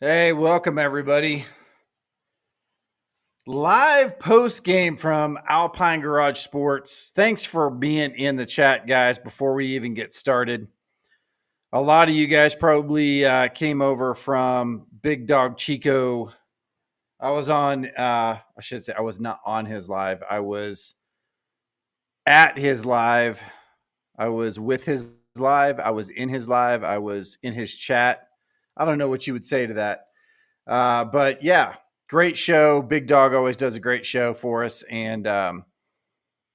Hey, welcome everybody. Live post game from Alpine Garage Sports. Thanks for being in the chat, guys. Before we even get started, a lot of you guys probably came over from Big Dog Chico. I was on, I should say, I was not on his live. I was at his live. I was with his live. I was in his live. I was in his chat. I don't know what you would say to that. But yeah, great show. Big Dog always does a great show for us and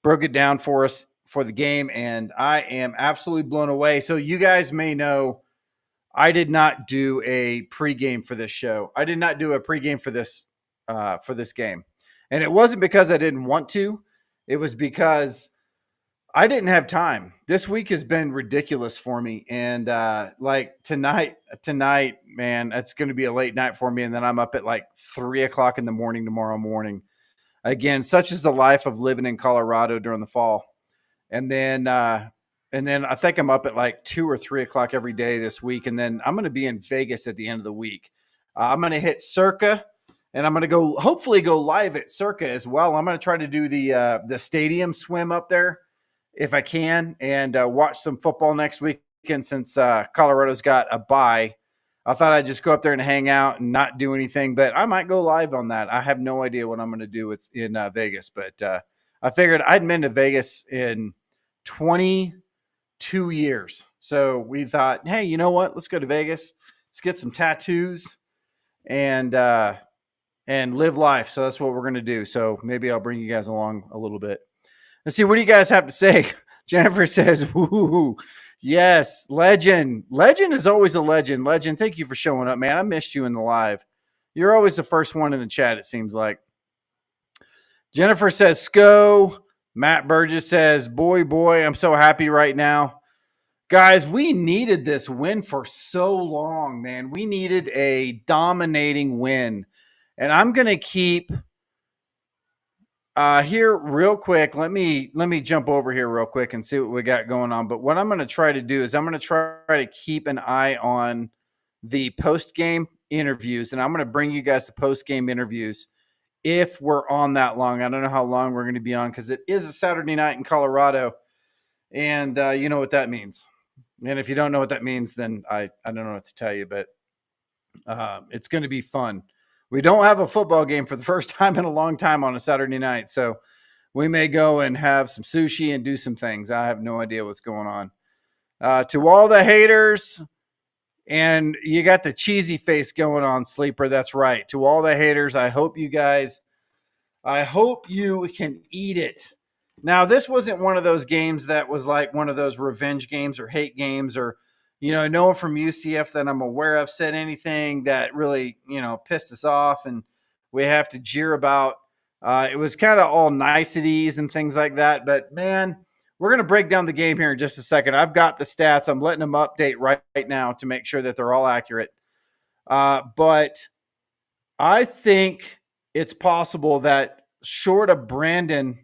broke it down for us for the game. And I am absolutely blown away. So you guys may know I did not do a pregame for this show. I did not do a pregame for this game, and it wasn't because I didn't want to. It was because I didn't have time. This week has been ridiculous for me, and like tonight, man, it's going to be a late night for me, and then I'm up at like 3 o'clock in the morning tomorrow morning. Again, such is the life of living in Colorado during the fall, and then I think I'm up at like 2 or 3 o'clock every day this week, and then I'm going to be in Vegas at the end of the week. I'm going to hit Circa, and I'm going to hopefully go live at Circa as well. I'm going to try to do the stadium swim up there if I can, and watch some football next weekend since Colorado's got a bye. I thought I'd just go up there and hang out and not do anything, but I might go live on that. I have no idea what I'm going to do in Vegas, but I figured I'd been to Vegas in 22 years. So we thought, hey, you know what? Let's go to Vegas. Let's get some tattoos and live life. So that's what we're going to do. So maybe I'll bring you guys along a little bit. Let's see. What do you guys have to say? Jennifer says, woo, yes, legend. Legend is always a legend. Legend, thank you for showing up, man. I missed you in the live. You're always the first one in the chat, it seems like. Jennifer says, Sco. Matt Burgess says, boy, I'm so happy right now. Guys, we needed this win for so long, man. We needed a dominating win. And I'm going to keep here real quick. Let me jump over here real quick and see what we got going on. But what I'm going to try to do is I'm going to try to keep an eye on the post-game interviews, and I'm going to bring you guys the post-game interviews if we're on that long. I don't know how long we're going to be on because it is a Saturday night in Colorado, and you know what that means. And if you don't know what that means, then I don't know what to tell you, but it's going to be fun. We don't have a football game for the first time in a long time on a Saturday night, so we may go and have some sushi and do some things. I have no idea what's going on. To all the haters, and you got the cheesy face going on, Sleeper. That's right. To all the haters, I hope you can eat it. Now, this wasn't one of those games that was like one of those revenge games or hate games or, no one from UCF that I'm aware of said anything that really, pissed us off and we have to jeer about. It was kind of all niceties and things like that. But, man, we're going to break down the game here in just a second. I've got the stats. I'm letting them update right now to make sure that they're all accurate. But I think it's possible that short of Brandon,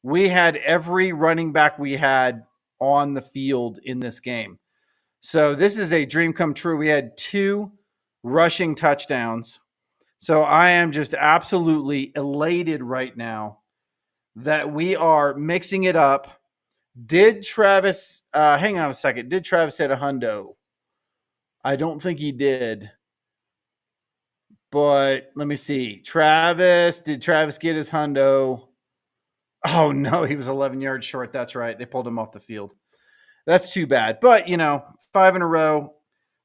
we had every running back we had on the field in this game. So this is a dream come true. We had 2 rushing touchdowns. So I am just absolutely elated right now that we are mixing it up. Did Travis, hang on a second. Did Travis hit a hundo? I don't think he did. But let me see. Did Travis get his hundo? Oh, no, he was 11 yards short. That's right. They pulled him off the field. That's too bad. But, 5 in a row.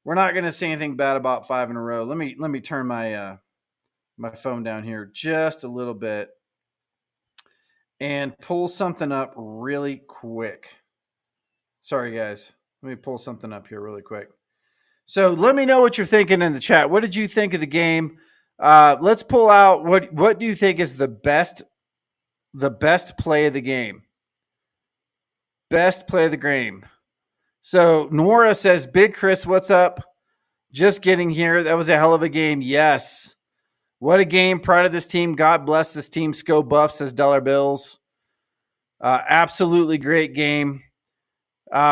We're not going to say anything bad about 5 in a row. Let me turn my my phone down here just a little bit and pull something up really quick. Sorry, guys. Let me pull something up here really quick. So let me know what you're thinking in the chat. What did you think of the game? Let's pull out what do you think is the best play of the game? Best play of the game. So Nora says, Big Chris, what's up? Just getting here. That was a hell of a game. Yes. What a game. Proud of this team. God bless this team. Sco Buff says Dollar Bills. Absolutely great game.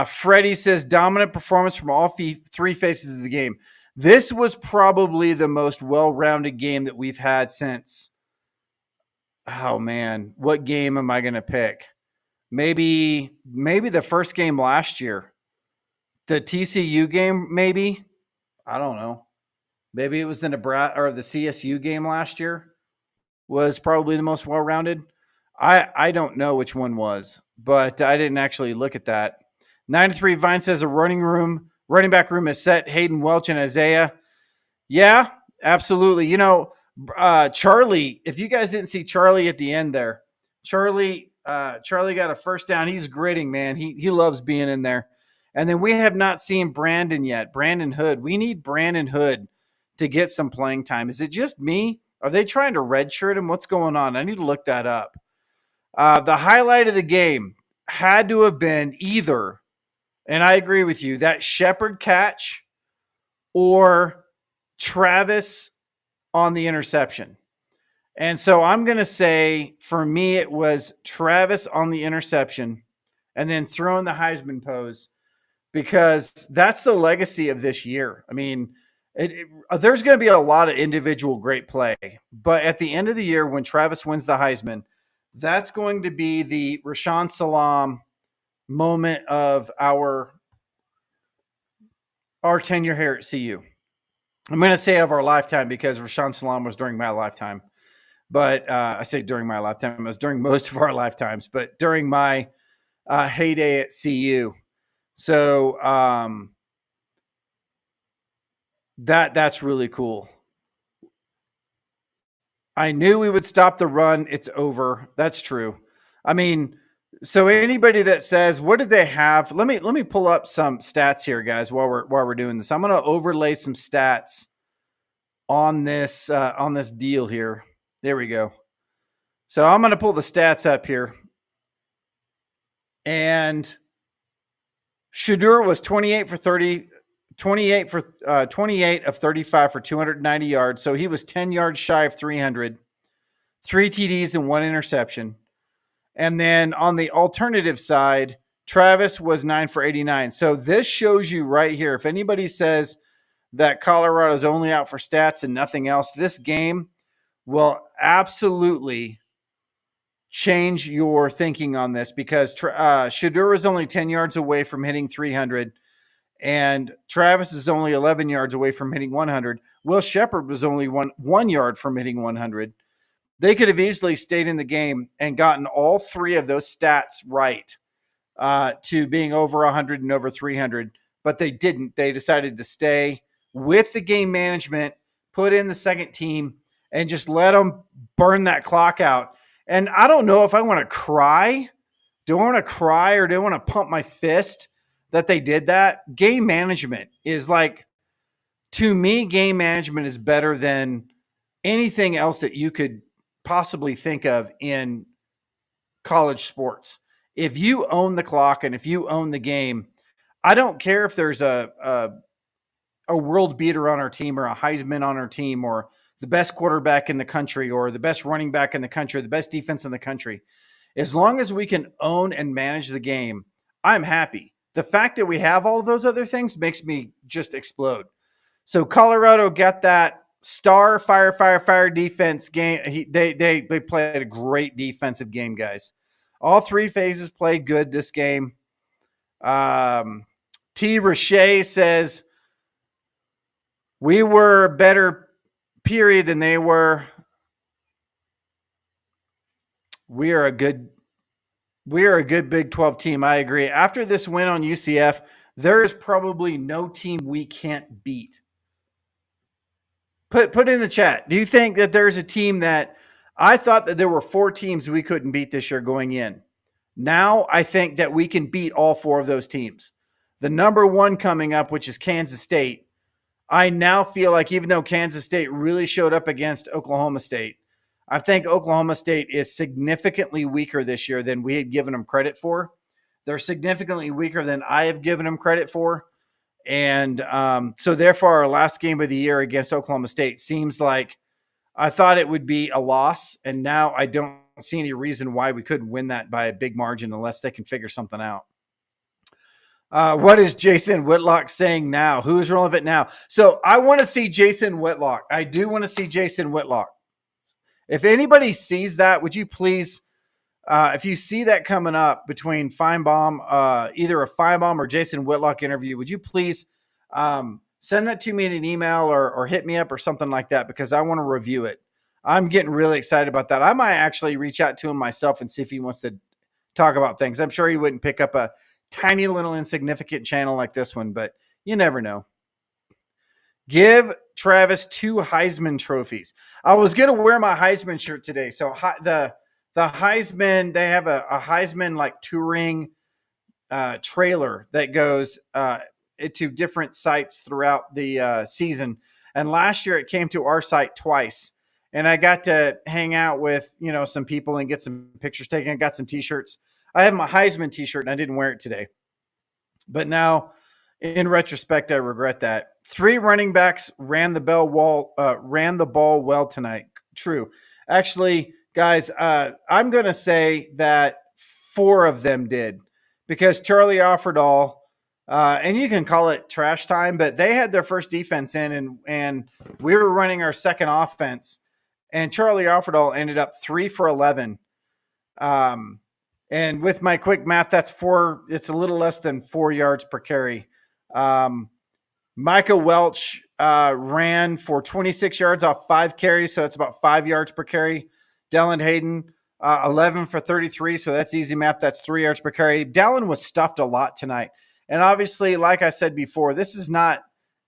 Freddie says dominant performance from all 3 faces of the game. This was probably the most well-rounded game that we've had since, oh man, what game am I going to pick? Maybe the first game last year. The TCU game, maybe. I don't know. Maybe it was the Nebraska or the CSU game last year was probably the most well-rounded. I don't know which one was, but I didn't actually look at that. 9-3 Vine says a running back room is set. Hayden Welch and Isaiah. Yeah, absolutely. Charlie, if you guys didn't see Charlie at the end there, Charlie got a first down. He's gritting, man. He loves being in there. And then we have not seen Brandon yet. Brandon Hood. We need Brandon Hood to get some playing time. Is it just me? Are they trying to redshirt him? What's going on? I need to look that up. The highlight of the game had to have been either, and I agree with you, that Shepard catch or Travis on the interception. And so I'm going to say for me, it was Travis on the interception and then throwing the Heisman pose because that's the legacy of this year. I mean, there's going to be a lot of individual great play, but at the end of the year, when Travis wins the Heisman, that's going to be the Rashaan Salam moment of our tenure here at CU. I'm going to say of our lifetime because Rashaan Salam was during my lifetime. But I say during my lifetime, it was during most of our lifetimes, but during my heyday at CU. So that's really cool. I knew we would stop the run. It's over. That's true. I mean, so anybody that says, what did they have? Let me pull up some stats here, guys, while we're doing this. I'm going to overlay some stats on this deal here. There we go. So I'm going to pull the stats up here. And Shedeur was 28 of 35 for 290 yards. So he was 10 yards shy of 300, 3 TDs and 1 interception. And then on the alternative side, Travis was 9 for 89. So this shows you right here. If anybody says that Colorado's only out for stats and nothing else, this game will absolutely change your thinking on this because Shedeur is only 10 yards away from hitting 300 and Travis is only 11 yards away from hitting 100. Will Shepard was only one yard from hitting 100. They could have easily stayed in the game and gotten all 3 of those stats right to being over 100 and over 300, but they didn't. They decided to stay with the game management, put in the second team, and just let them burn that clock out. And I don't know if I want to cry. Do I want to cry or do I want to pump my fist that they did that? Game management is like, to me, game management is better than anything else that you could possibly think of in college sports. If you own the clock and if you own the game, I don't care if there's a world beater on our team or a Heisman on our team or the best quarterback in the country or the best running back in the country, the best defense in the country. As long as we can own and manage the game, I'm happy. The fact that we have all of those other things makes me just explode. So Colorado got that star fire defense game. They played a great defensive game, guys. All 3 phases played good this game. T. Richey says, we were better, period, than they were. We are a good Big 12 team. I agree. After this win on UCF, there is probably no team we can't beat. Put in the chat. Do you think that there's a team that I thought that there were 4 teams we couldn't beat this year going in? Now I think that we can beat all 4 of those teams. The number 1 coming up, which is Kansas State, I now feel like even though Kansas State really showed up against Oklahoma State, I think Oklahoma State is significantly weaker this year than we had given them credit for. They're significantly weaker than I have given them credit for. And so therefore, our last game of the year against Oklahoma State seems like I thought it would be a loss. And now I don't see any reason why we couldn't win that by a big margin unless they can figure something out. What is Jason Whitlock saying now? Who's relevant now? So I want to see Jason Whitlock. I do want to see Jason Whitlock. If anybody sees that, would you please, if you see that coming up between Feinbaum, either a Feinbaum or Jason Whitlock interview, would you please send that to me in an email or hit me up or something like that, because I want to review it. I'm getting really excited about that. I might actually reach out to him myself and see if he wants to talk about things. I'm sure he wouldn't pick up a tiny little insignificant channel like this one, but you never know. Give Travis 2 Heisman trophies. I was going to wear my Heisman shirt today. So the Heisman, they have a Heisman like touring trailer that goes to different sites throughout the season. And last year it came to our site twice. And I got to hang out with, some people and get some pictures taken. I got some t-shirts. I have my Heisman t-shirt and I didn't wear it today. But now, in retrospect, I regret that. 3 running backs ran the ball well tonight. True. Actually, guys, I'm going to say that 4 of them did, because Charlie Offerdahl, and you can call it trash time, but they had their first defense in, and we were running our second offense, and Charlie Offerdahl ended up 3 for 11. And with my quick math, it's a little less than 4 yards per carry. Micah Welch ran for 26 yards off 5 carries, so that's about 5 yards per carry. Dallin Hayden, 11 for 33, so that's easy math. That's 3 yards per carry. Dallin was stuffed a lot tonight. And obviously, like I said before, this is not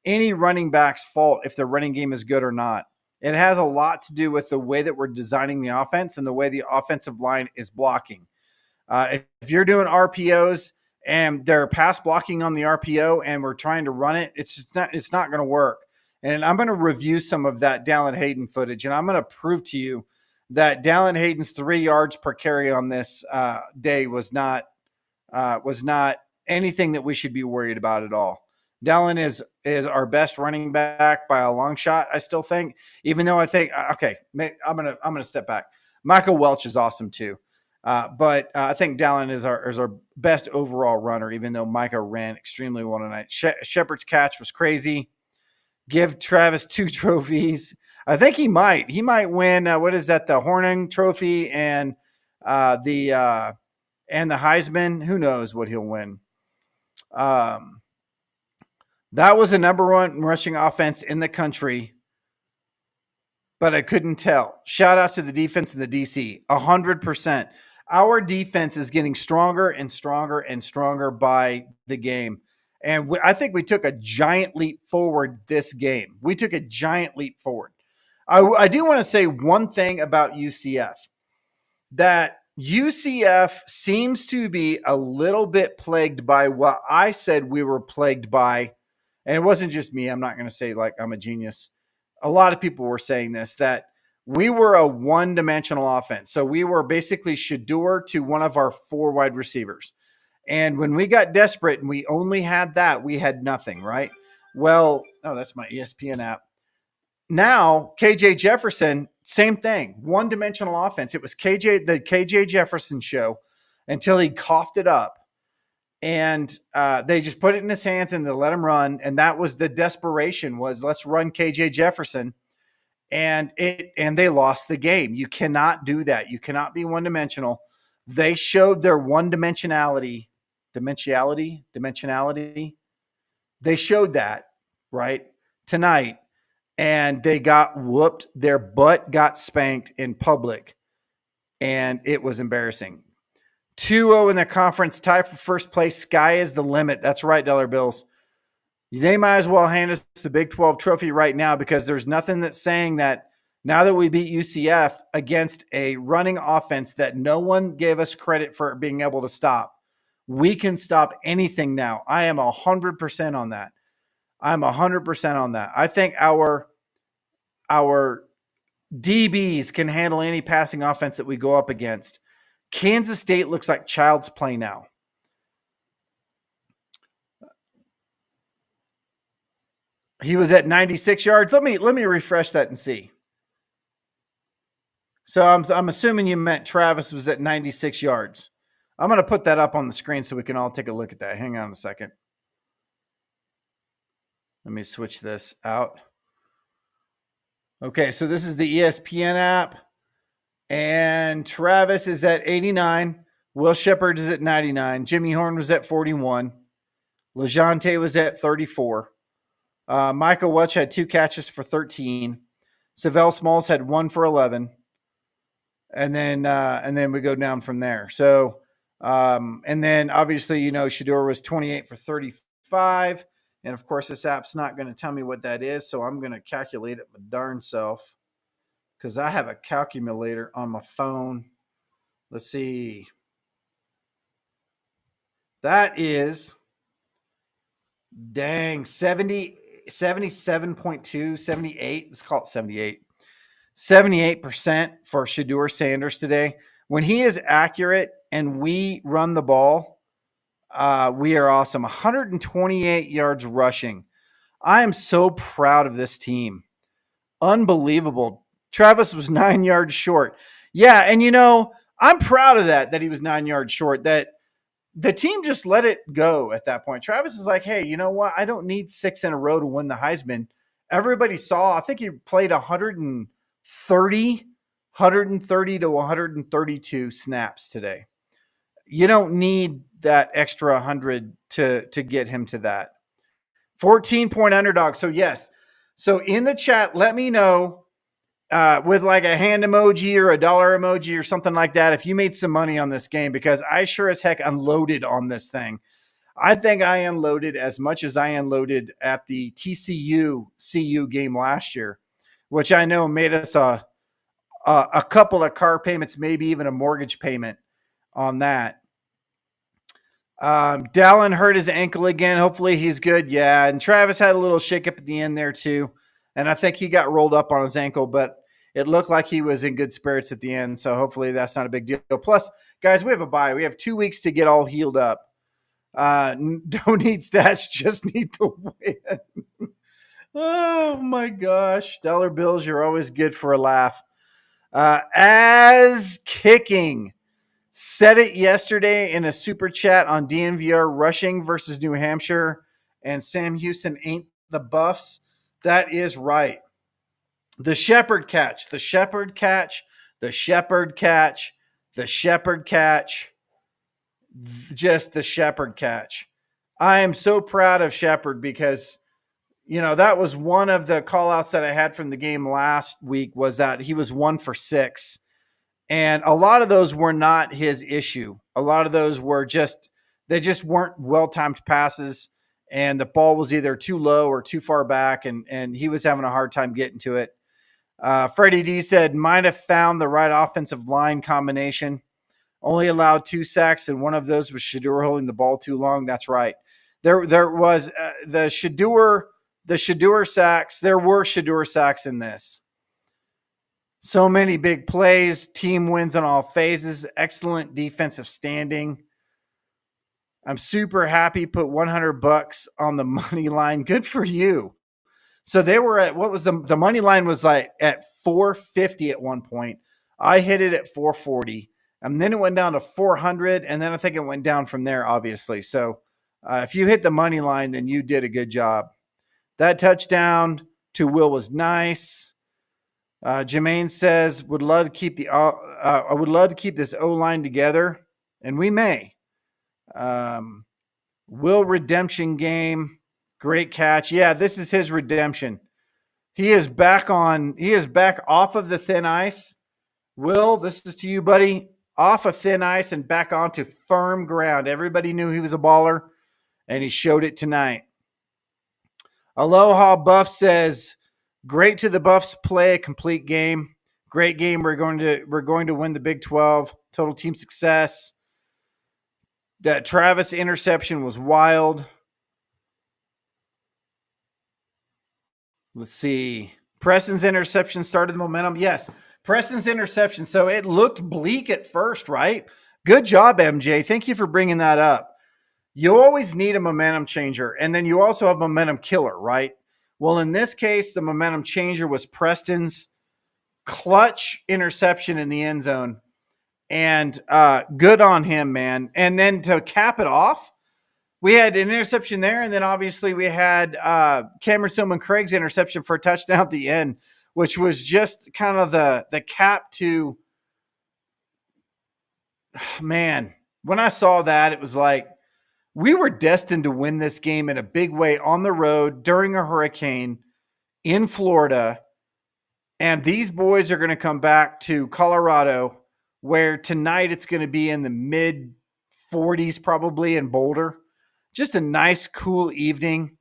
any running back's fault if the running game is good or not. It has a lot to do with the way that we're designing the offense and the way the offensive line is blocking. If you're doing RPOs and they're pass blocking on the RPO and we're trying to run it, it's not going to work. And I'm going to review some of that Dallin Hayden footage, and I'm going to prove to you that Dallin Hayden's 3 yards per carry on this day was not anything that we should be worried about at all. Dallin is our best running back by a long shot, I still think, even though I think, okay, I'm going to step back. Michael Welch is awesome too. But I think Dallin is our best overall runner, even though Micah ran extremely well tonight. Shepard's catch was crazy. Give Travis 2 trophies. I think he might win. What is that? The Horning Trophy and the Heisman. Who knows what he'll win? That was the number 1 rushing offense in the country, but I couldn't tell. Shout out to the defense and the DC. 100%. Our defense is getting stronger and stronger and stronger by the game. And I think we took a giant leap forward this game. We took a giant leap forward. I do want to say one thing about UCF, that UCF seems to be a little bit plagued by what I said we were plagued by. And it wasn't just me. I'm not going to say like I'm a genius. A lot of people were saying this, that we were a one-dimensional offense. So we were basically Shador to one of our 4 wide receivers. And when we got desperate and we only had that, we had nothing, right? Well, that's my ESPN app. Now, KJ Jefferson, same thing, one-dimensional offense. It was the KJ Jefferson show until he coughed it up. And they just put it in his hands and they let him run. And that was the desperation, was let's run KJ Jefferson. And they lost the game. You cannot do that. You cannot be one-dimensional. They showed their one-dimensionality. Dimensionality. They showed that, right, tonight. And they got whooped. Their butt got spanked in public. And it was embarrassing. 2-0 in the conference, tie for first place. Sky is the limit. That's right, Dollar Bills. They might as well hand us the Big 12 trophy right now, because there's nothing that's saying that now that we beat UCF against a running offense that no one gave us credit for being able to stop, we can stop anything now. I am 100% on that. I'm 100% on that. I think our DBs can handle any passing offense that we go up against. Kansas State looks like child's play now. He was at 96 yards. Let me refresh that and see. So I'm assuming you meant Travis was at 96 yards. I'm going to put that up on the screen so we can all take a look at that. Hang on a second. Let me switch this out. Okay, so this is the ESPN app. And Travis is at 89. Will Shepard is at 99. Jimmy Horn was at 41. LeJounte was at 34. Michael Welch had 2 catches for 13. Savell Smalls had 1 for 11. And then we go down from there. So, and then obviously, Shedeur was 28 for 35. And of course, this app's not going to tell me what that is. So I'm going to calculate it my darn self because I have a calculator on my phone. Let's see. That is, dang, 77.2, 78. Let's call it 78. 78% for Shedeur Sanders today. When he is accurate and we run the ball, we are awesome. 128 yards rushing. I am so proud of this team. Unbelievable. Travis was 9 yards short. Yeah, and I'm proud of that he was 9 yards short. That the team just let it go at that point. Travis is like, hey, you know what? I don't need 6 in a row to win the Heisman. Everybody saw, I think he played 130 to 132 snaps today. You don't need that extra 100 to get him to that. 14-point underdog. So, yes. So, in the chat, let me know with like a hand emoji or a dollar emoji or something like that if you made some money on this game, because I sure as heck unloaded on this thing. I think I unloaded as much as I unloaded at the TCU-CU game last year, which I know made us a couple of car payments, maybe even a mortgage payment on that. Dallin hurt his ankle again. Hopefully he's good. Yeah. And Travis had a little shakeup at the end there too. And I think he got rolled up on his ankle, but it looked like he was in good spirits at the end. So hopefully that's not a big deal. Plus, guys, we have a bye. We have 2 weeks to get all healed up. Don't need stats, just need the win. Oh my gosh. Dollar bills, you're always good for a laugh. As kicking. Said it yesterday in a super chat on DNVR rushing versus New Hampshire, and Sam Houston ain't the Buffs. That is right. The Shepherd catch, the Shepherd catch, the Shepherd catch, the Shepherd catch, just the Shepherd catch. I am so proud of Shepherd because, that was one of the call outs that I had from the game last week was that he was 1 for 6. And a lot of those were not his issue. A lot of those were they just weren't well-timed passes, and the ball was either too low or too far back, and he was having a hard time getting to it. Freddie D said, might have found the right offensive line combination. Only allowed 2 sacks, and one of those was Shedeur holding the ball too long. That's right. There was the Shedeur sacks. There were Shedeur sacks in this. So many big plays, team wins on all phases, excellent defensive standing. I'm super happy, put $100 on the money line. Good for you. So they were at, what was the money line was like at 450 at one point. I hit it at 440, and then it went down to 400, and then I think it went down from there, obviously. So if you hit the money line, then you did a good job. That touchdown to Will was nice. Jermaine says, I would love to keep this O-line together, and we may. Will redemption game. Great catch. Yeah, this is his redemption. He is back off of the thin ice. Will, this is to you, buddy. Off of thin ice and back onto firm ground. Everybody knew he was a baller, and he showed it tonight. Aloha Buff says, great to the Buffs play a complete game. Great game. We're going to win the Big 12. Total team success. That Travis interception was wild. Let's see. Preston's interception started the momentum. Yes, Preston's interception. So it looked bleak at first, right? Good job, MJ. Thank you for bringing that up. You always need a momentum changer, and then you also have momentum killer, right? Well, in this case, the momentum changer was Preston's clutch interception in the end zone. And good on him, man. And then to cap it off, we had an interception there, and then obviously we had Cameron Silman Craig's interception for a touchdown at the end, which was just kind of the cap to, man, when I saw that, it was like we were destined to win this game in a big way on the road during a hurricane in Florida. And these boys are going to come back to Colorado, where tonight it's going to be in the mid 40s, probably in Boulder. Just a nice, cool evening.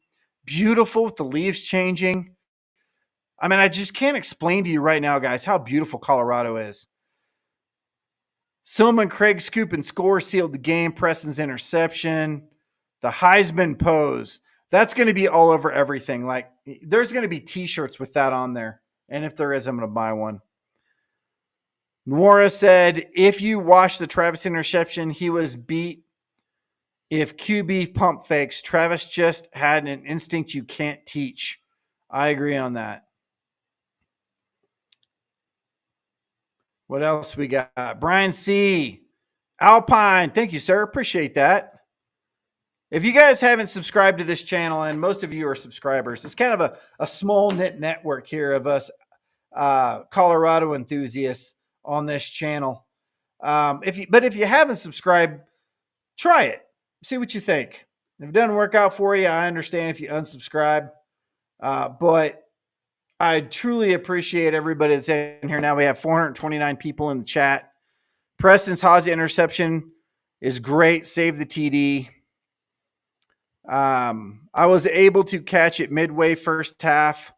Beautiful with the leaves changing. I mean, I just can't explain to you right now, guys, how beautiful Colorado is. Silman Craig scoop and score sealed the game. Preston's interception. The Heisman pose. That's going to be all over everything. Like, there's going to be T-shirts with that on there. And if there is, I'm going to buy one. Nora said, if you watch the Travis interception, he was beat. If QB pump fakes, Travis just had an instinct you can't teach. I agree on that. What else we got? Brian C. Alpine. Thank you, sir. Appreciate that. If you guys haven't subscribed to this channel, and most of you are subscribers, it's kind of a small knit network here of us Colorado enthusiasts on this channel. If you haven't subscribed, try it. See what you think. If it doesn't work out for you, I understand if you unsubscribe. But I truly appreciate everybody that's in here. Now we have 429 people in the chat. Preston's Haas interception is great. Save the TD. I was able to catch it midway first half,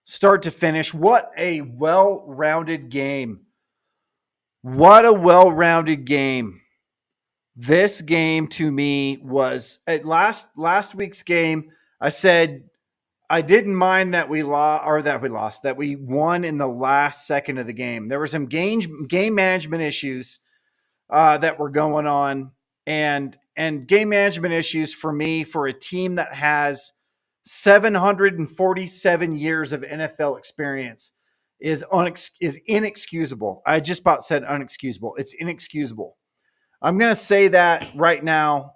start to finish. What a well-rounded game. What a well-rounded game. This game to me was at last week's game. I said I didn't mind that we lost, that we won in the last second of the game. There were some game management issues that were going on, and game management issues for me, for a team that has 747 years of NFL experience, is inexcusable. I just about said unexcusable. It's inexcusable. I'm going to say that right now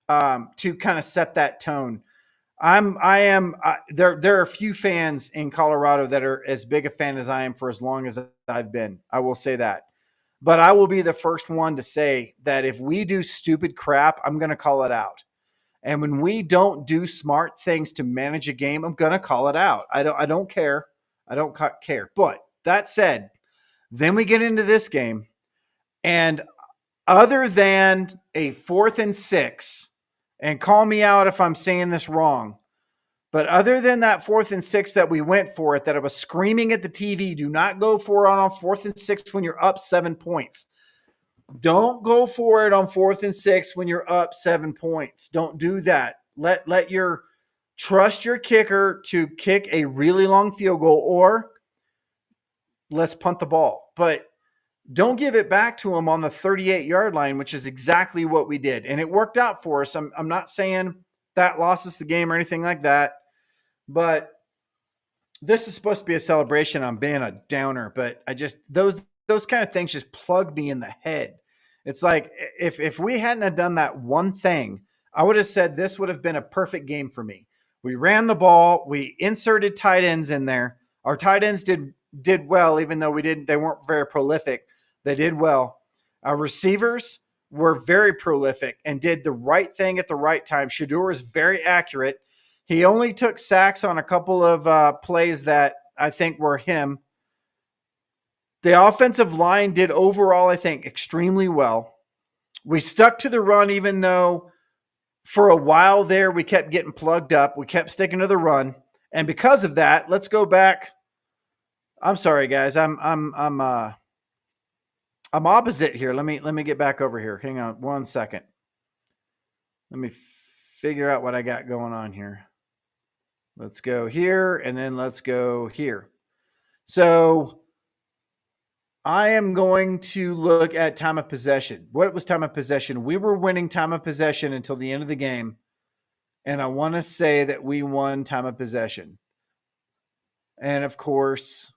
to kind of set that tone. There are a few fans in Colorado that are as big a fan as I am for as long as I've been. I will say that. But I will be the first one to say that if we do stupid crap, I'm going to call it out. And when we don't do smart things to manage a game, I'm going to call it out. I don't care. I don't care. But that said, then we get into this game, and other than a 4th and 6, and call me out if I'm saying this wrong, but other than that 4th and 6 that we went for it, that I was screaming at the TV, do not go for it on 4th and 6 when you're up 7 points. Don't go for it on 4th and 6 when you're up 7 points. Don't do that. Trust your kicker to kick a really long field goal, or let's punt the ball. But don't give it back to him on the 38-yard line, which is exactly what we did. And it worked out for us. I'm not saying that lost us the game or anything like that, but this is supposed to be a celebration. I'm being a downer, but those kind of things just plug me in the head. It's like if we hadn't have done that one thing, I would have said this would have been a perfect game for me. We ran the ball. We inserted tight ends in there. Our tight ends did well, even though they weren't very prolific. They did well. Our receivers were very prolific and did the right thing at the right time. Shedeur is very accurate. He only took sacks on a couple of plays that I think were him. The offensive line did overall, I think, extremely well. We stuck to the run, even though for a while there we kept getting plugged up. We kept sticking to the run. And because of that, let's go back. I'm sorry, guys. I'm opposite here. Let me get back over here. Hang on 1 second. Let me figure out what I got going on here. Let's go here, and then let's go here. So I am going to look at time of possession. What was time of possession? We were winning time of possession until the end of the game, and I want to say that we won time of possession. And, of course,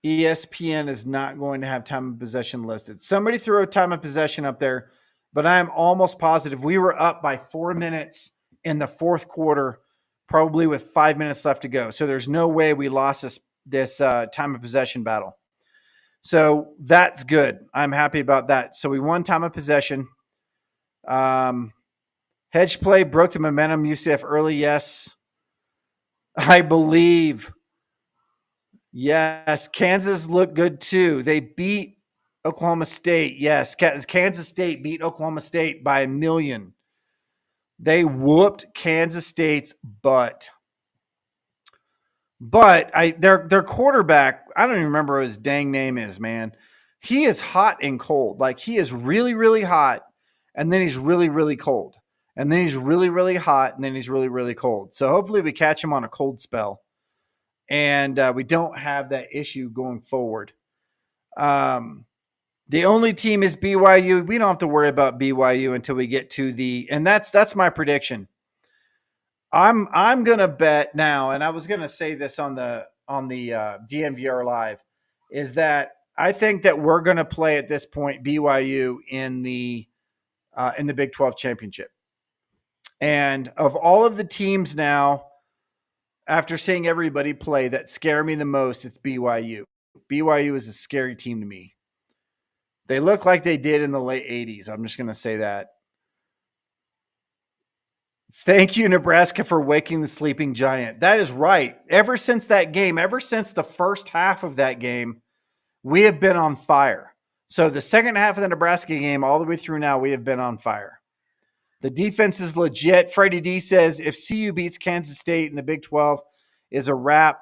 ESPN is not going to have time of possession listed. Somebody threw a time of possession up there, but I'm almost positive we were up by 4 minutes in the fourth quarter, probably with 5 minutes left to go. So there's no way we lost this time of possession battle. So that's good. I'm happy about that. So we won time of possession. Hedge play broke the momentum. UCF early, yes. I believe. Yes, Kansas looked good too. They beat Oklahoma State. Yes, Kansas State beat Oklahoma State by 1 million. They whooped Kansas State's butt. But their quarterback, I don't even remember what his dang name is, man. He is hot and cold. Like, he is really, really hot, and then he's really, really cold. And then he's really, really hot, and then he's really, really cold. So hopefully we catch him on a cold spell, and we don't have that issue going forward. The only team is BYU. We don't have to worry about BYU until we get to and that's my prediction. I'm gonna bet now, and I was gonna say this on the DNVR live, is that I think that we're gonna play at this point BYU in the Big 12 championship. And of all of the teams now, after seeing everybody play, that scare me the most, it's BYU. BYU is a scary team to me. They look like they did in the late 80s. I'm just going to say that. Thank you, Nebraska, for waking the sleeping giant. That is right. Ever since that game, ever since the first half of that game, we have been on fire. So the second half of the Nebraska game, all the way through now, we have been on fire. The defense is legit. Freddie D says if CU beats Kansas State in the Big 12 is a wrap,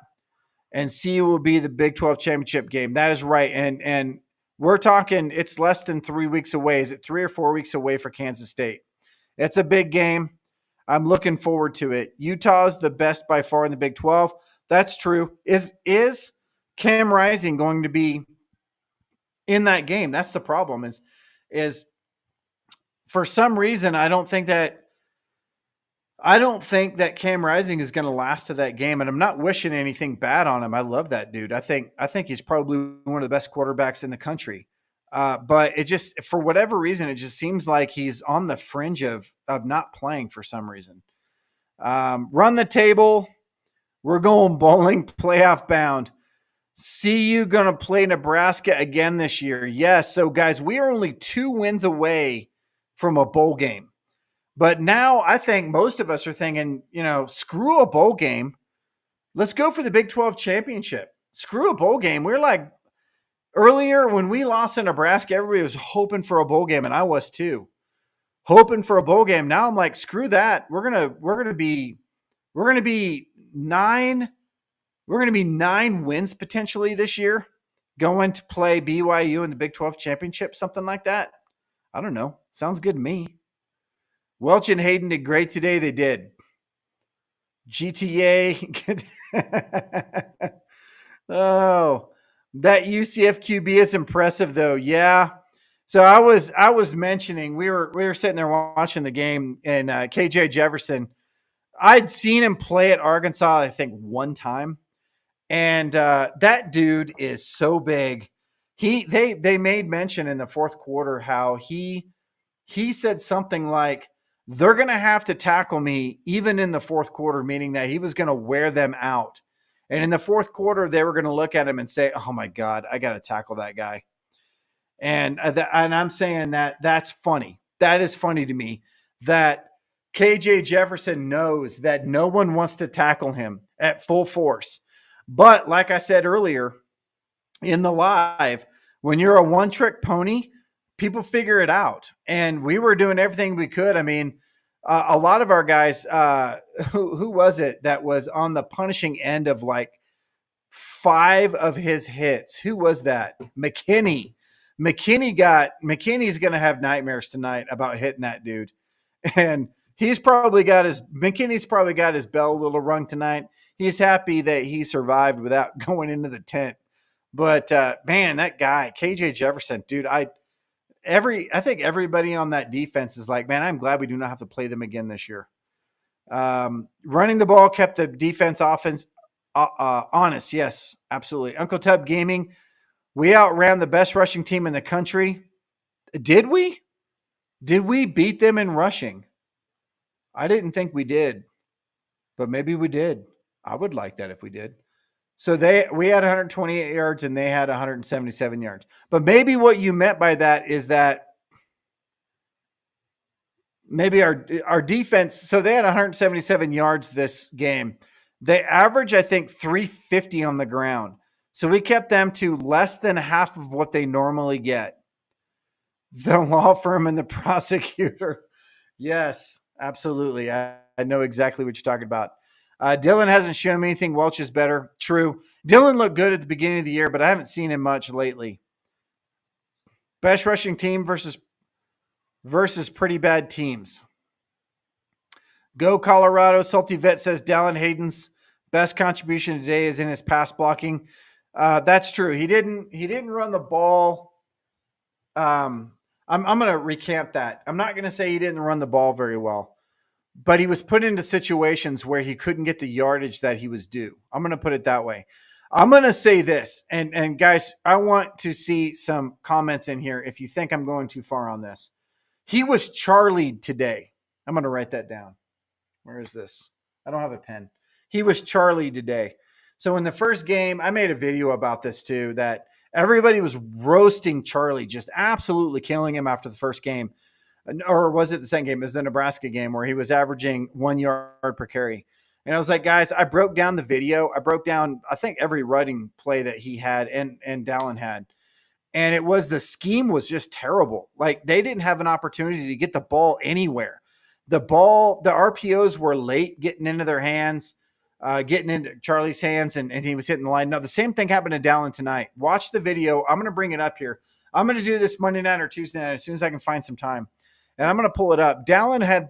and CU will be the Big 12 championship game. That is right. And we're talking, it's less than 3 weeks away. Is it 3 or 4 weeks away for Kansas State? It's a big game. I'm looking forward to it. Utah is the best by far in the Big 12. That's true. Is Cam Rising going to be in that game? That's the problem. Is for some reason I don't think that Cam Rising is going to last to that game, and I'm not wishing anything bad on him. I love that dude. I think he's probably one of the best quarterbacks in the country. But it just, for whatever reason, it just seems like he's on the fringe of not playing for some reason. Run the table. We're going bowling, playoff bound. See you going to play Nebraska again this year. Yes. So, guys, we are only 2 wins away from a bowl game. But now I think most of us are thinking, screw a bowl game. Let's go for the Big 12 championship. Screw a bowl game. We're like, earlier when we lost in Nebraska, everybody was hoping for a bowl game, and I was too. Hoping for a bowl game. Now I'm like, screw that. We're gonna be 9 wins potentially this year, going to play BYU in the Big 12 championship, something like that. I don't know. Sounds good to me. Welch and Hayden did great today. They did. GTA. Oh, that UCF QB is impressive, though. Yeah. So I was mentioning, we were sitting there watching the game, and KJ Jefferson, I'd seen him play at Arkansas, I think, one time, and that dude is so big. They made mention in the fourth quarter how he said something like, they're going to have to tackle me even in the fourth quarter, meaning that he was going to wear them out. And in the fourth quarter, they were going to look at him and say, oh, my God, I got to tackle that guy. And I'm saying that's funny. That is funny to me, that KJ Jefferson knows that no one wants to tackle him at full force. But like I said earlier in the live, when you're a one-trick pony, people figure it out. And we were doing everything we could. I mean, a lot of our guys, who was it that was on the punishing end of like 5 of his hits? Who was that? McKinney. McKinney's going to have nightmares tonight about hitting that dude. And McKinney's probably got his bell a little rung tonight. He's happy that he survived without going into the tent. But man, that guy, KJ Jefferson, dude, I think everybody on that defense is like, man, I'm glad we do not have to play them again this year. Running the ball kept the offense honest. Yes, absolutely. Uncle Tub Gaming, we outran the best rushing team in the country. Did we? Did we beat them in rushing? I didn't think we did, but maybe we did. I would like that if we did. So we had 128 yards and they had 177 yards. But maybe what you meant by that is that maybe our defense. So they had 177 yards this game. They average, I think, 350 on the ground. So we kept them to less than half of what they normally get. The law firm and the prosecutor. Yes, absolutely. I know exactly what you're talking about. Dylan hasn't shown me anything. Welch is better. True. Dylan looked good at the beginning of the year, but I haven't seen him much lately. Best rushing team versus pretty bad teams. Go Colorado. Salty Vet says Dallin Hayden's best contribution today is in his pass blocking. That's true. He didn't run the ball. I'm going to recant that. I'm not going to say he didn't run the ball very well, but he was put into situations where he couldn't get the yardage that he was due. I'm going to put it that way. I'm going to say this, and guys, I want to see some comments in here if you think I'm going too far on this. He was Charlied today. I'm going to write that down. Where is this? I don't have a pen. He was Charlied today. So in the first game, I made a video about this too, that everybody was roasting Charlie, just absolutely killing him after the first game. Or was it the second game? It was the Nebraska game where he was averaging 1 yard per carry. And I was like, guys, I broke down the video. I broke down, I think, every running play that he had and Dallin had. And it was the scheme was just terrible. Like they didn't have an opportunity to get the ball anywhere. The RPOs were late getting into their hands, getting into Charlie's hands, and he was hitting the line. Now, the same thing happened to Dallin tonight. Watch the video. I'm going to bring it up here. I'm going to do this Monday night or Tuesday night as soon as I can find some time. And I'm going to pull it up. Dallin had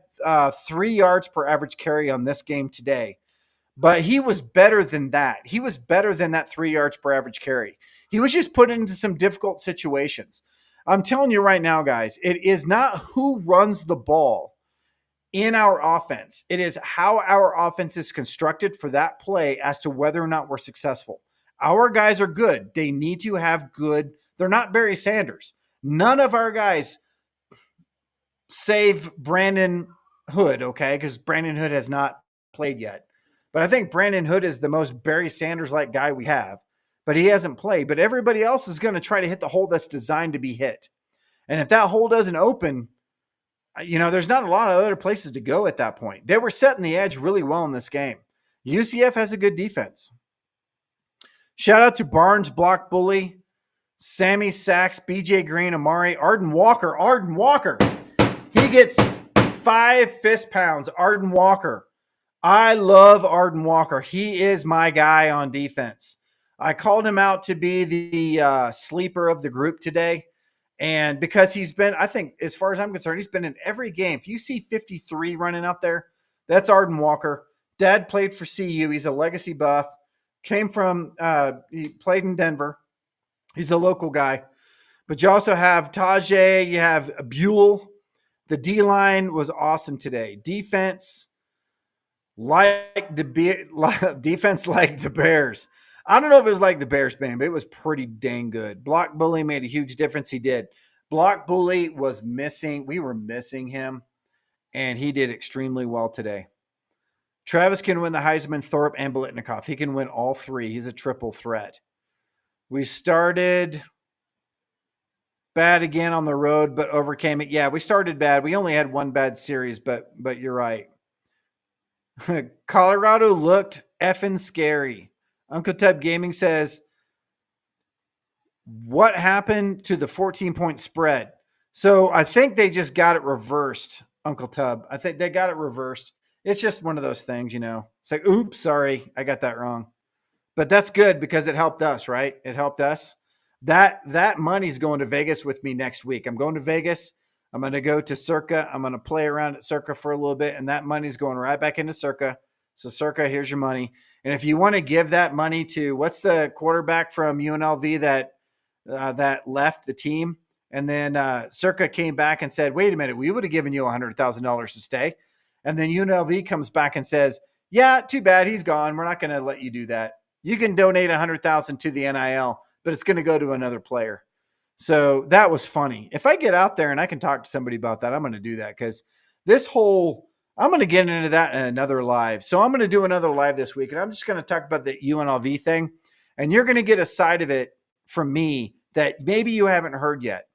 3 yards per average carry on this game today. But he was better than that. He was better than that 3 yards per average carry. He was just put into some difficult situations. I'm telling you right now, guys, it is not who runs the ball in our offense. It is how our offense is constructed for that play as to whether or not we're successful. Our guys are good. They need to have good. They're not Barry Sanders. None of our guys save Brandon Hood, okay? Because Brandon Hood has not played yet. But I think Brandon Hood is the most Barry Sanders-like guy we have. But he hasn't played. But everybody else is going to try to hit the hole that's designed to be hit. And if that hole doesn't open, there's not a lot of other places to go at that point. They were setting the edge really well in this game. UCF has a good defense. Shout out to Barnes, Block Bully, Sammy Sachs, BJ Green, Amari, Arden Walker. Arden Walker. He gets 5 fist pounds. Arden Walker. I love Arden Walker. He is my guy on defense. I called him out to be the sleeper of the group today. And because he's been, I think, as far as I'm concerned, he's been in every game. If you see 53 running out there, that's Arden Walker. Dad played for CU. He's a legacy buff. He played in Denver. He's a local guy. But you also have Tajay. You have Buell. The D-line was awesome today. Defense like the Bears. I don't know if it was like the Bears, man, but it was pretty dang good. Block Bully made a huge difference. He did. Block Bully was missing. We were missing him, and he did extremely well today. Travis can win the Heisman, Thorpe, and Biletnikoff. He can win all 3. He's a triple threat. We started bad again on the road, but overcame it. Yeah, we started bad. We only had 1 bad series, but you're right. Colorado looked effing scary. Uncle Tub Gaming says, what happened to the 14-point spread? So I think they just got it reversed, Uncle Tub. I think they got it reversed. It's just one of those things, It's like, oops, sorry, I got that wrong. But that's good because it helped us, right? It helped us. That money's going to Vegas with me next week. I'm going to Vegas. I'm going to go to Circa. I'm going to play around at Circa for a little bit, and that money's going right back into Circa. So Circa, here's your money. And if you want to give that money to, what's the quarterback from UNLV that left the team? And then Circa came back and said, wait a minute, we would have given you $100,000 to stay. And then UNLV comes back and says, Yeah, too bad. He's gone. We're not going to let you do that. You can donate 100,000 to the NIL, but it's going to go to another player. So that was funny. If I get out there and I can talk to somebody about that, I'm going to do that because I'm going to get into that in another live. So I'm going to do another live this week, and I'm just going to talk about the UNLV thing, and you're going to get a side of it from me that maybe you haven't heard yet.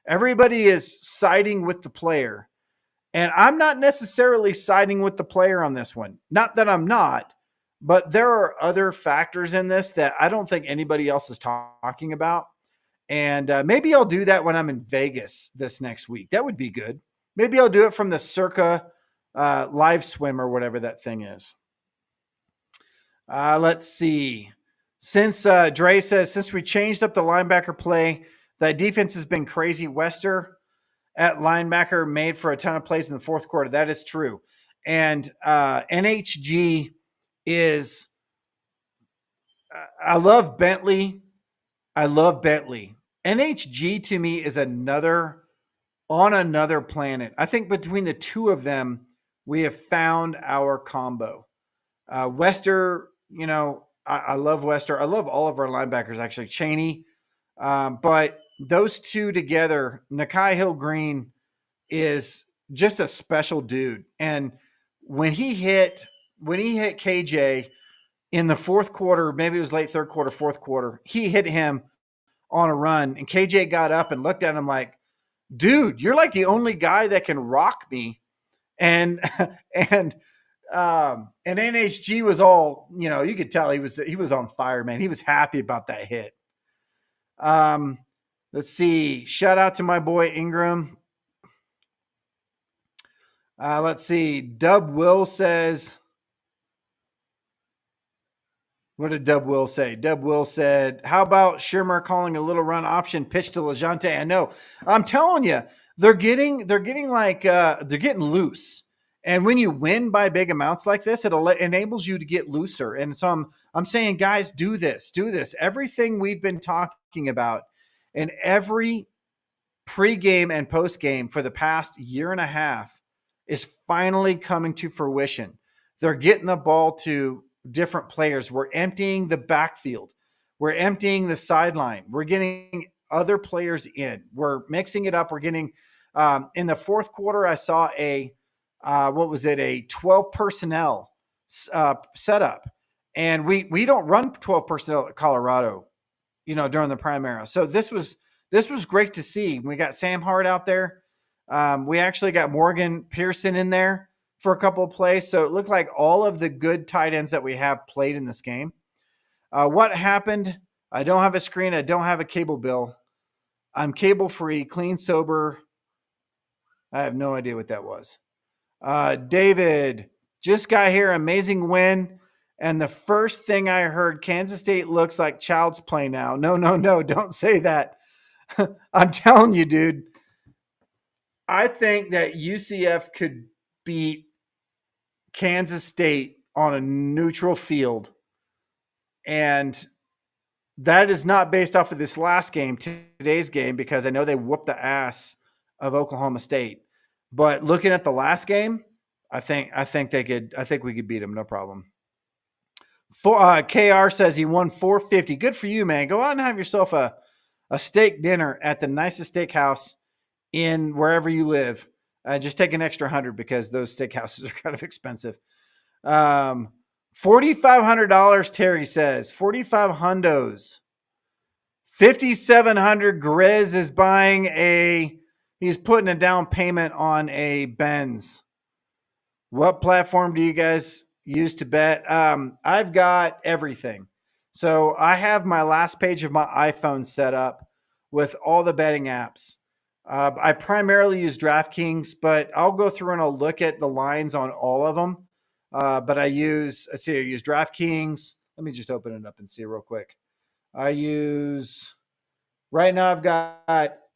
Everybody is siding with the player, and I'm not necessarily siding with the player on this one. Not that I'm not, but there are other factors in this that I don't think anybody else is talking about. And maybe I'll do that when I'm in Vegas this next week. That would be good. Maybe I'll do it from the Circa live swim or whatever that thing is. Let's see. Since Dre says, since we changed up the linebacker play, that defense has been crazy. Wester at linebacker made for a ton of plays in the fourth quarter. That is true. And NHG is, I love Bentley. NHG to me is on another planet. I think between the two of them, we have found our combo. Wester, I love Wester. I love all of our linebackers, actually. Cheney. But those two together, Nakai Hill-Green is just a special dude. And when he hit KJ in the fourth quarter, maybe it was late third quarter, fourth quarter, he hit him on a run, and KJ got up and looked at him like, dude, you're like the only guy that can rock me. And NHG was all, you could tell he was on fire, man. He was happy about that hit. Let's see. Shout out to my boy Ingram. Let's see. Dub Will says, what did Dub Will say? Dub Will said, how about Shermer calling a little run option pitch to LeJounte? I know. I'm telling you, they're getting loose. And when you win by big amounts like this, it enables you to get looser. And so I'm saying, guys, do this. Everything we've been talking about in every pregame and postgame for the past year and a half is finally coming to fruition. They're getting the ball to different players. We're emptying the backfield. We're emptying the sideline. We're getting other players in. We're mixing it up. We're getting in the fourth quarter, I saw a 12 personnel setup. And we don't run 12 personnel at Colorado, during the Primera. So this was great to see. We got Sam Hart out there. We actually got Morgan Pearson in there for a couple of plays. So it looked like all of the good tight ends that we have played in this game. What happened? I don't have a screen. I don't have a cable bill. I'm cable free, clean, sober. I have no idea what that was. David, just got here. Amazing win. And the first thing I heard, Kansas State looks like child's play now. No. Don't say that. I'm telling you, dude. I think that UCF could beat Kansas State on a neutral field. And that is not based off of this last game, today's game, because I know they whooped the ass of Oklahoma State. But looking at the last game, I think we could beat them, no problem. KR says he won $450. Good for you, man. Go out and have yourself a steak dinner at the nicest steakhouse in wherever you live. Just take an extra 100 because those steakhouses are kind of expensive. $4,500, Terry says. 45 hundos. 5,700. Grizz is he's putting a down payment on a Benz. What platform do you guys use to bet? I've got everything. So I have my last page of my iPhone set up with all the betting apps. I primarily use DraftKings, but I'll go through and I'll look at the lines on all of them. But I use DraftKings. Let me just open it up and see real quick. Right now I've got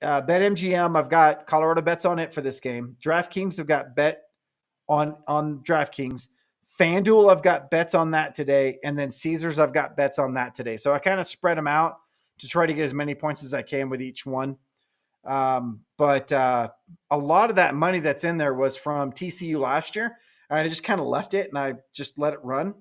BetMGM. I've got Colorado bets on it for this game. DraftKings, I've got bet on DraftKings. FanDuel, I've got bets on that today. And then Caesars, I've got bets on that today. So I kind of spread them out to try to get as many points as I can with each one. But a lot of that money that's in there was from TCU last year. And I just kind of left it and I just let it run.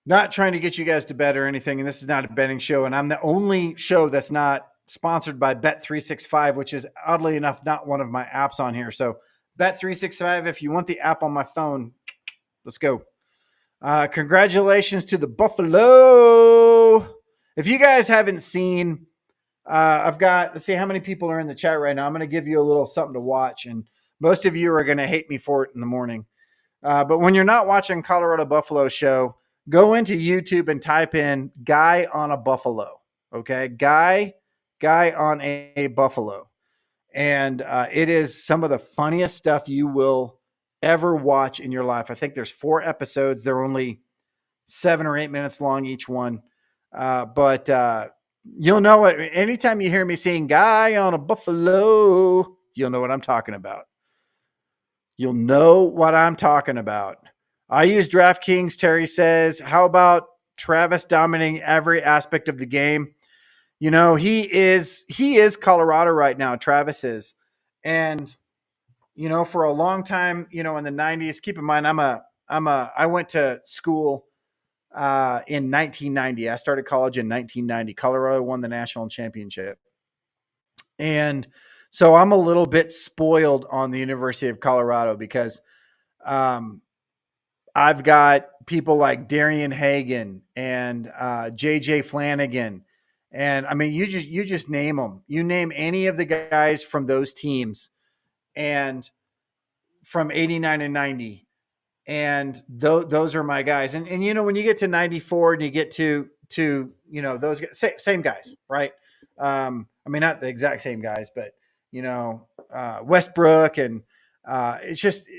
Not trying to get you guys to bet or anything. And this is not a betting show. And I'm the only show that's not sponsored by Bet365, which is oddly enough not one of my apps on here. So Bet365, if you want the app on my phone, let's go. Congratulations to the Buffalo. If you guys haven't seen, I've got, let's see how many people are in the chat right now. I'm going to give you a little something to watch. And most of you are going to hate me for it in the morning. But when you're not watching Colorado Buffalo show, go into YouTube and type in guy on a buffalo. Okay. Guy on a buffalo. And it is some of the funniest stuff you will ever watch in your life. I think there's 4 episodes. They're only 7 or 8 minutes long each one. But you'll know it. Anytime you hear me saying guy on a buffalo, you'll know what I'm talking about. You'll know what I'm talking about. I use DraftKings, Terry says. How about Travis dominating every aspect of the game? You know, he is Colorado right now, Travis is. And, you know, for a long time, you know, in the 90s, keep in mind, I went to school in 1990. I started college in 1990. Colorado won the national championship. And so I'm a little bit spoiled on the University of Colorado because I've got people like Darian Hagan and JJ Flanagan. And I mean, you just name them. You name any of the guys from those teams and from 89 and 90. And those are my guys. And, you know, when you get to 94 and you get to, you know, those same guys, right? I mean, not the exact same guys, but, you know, Westbrook and it's just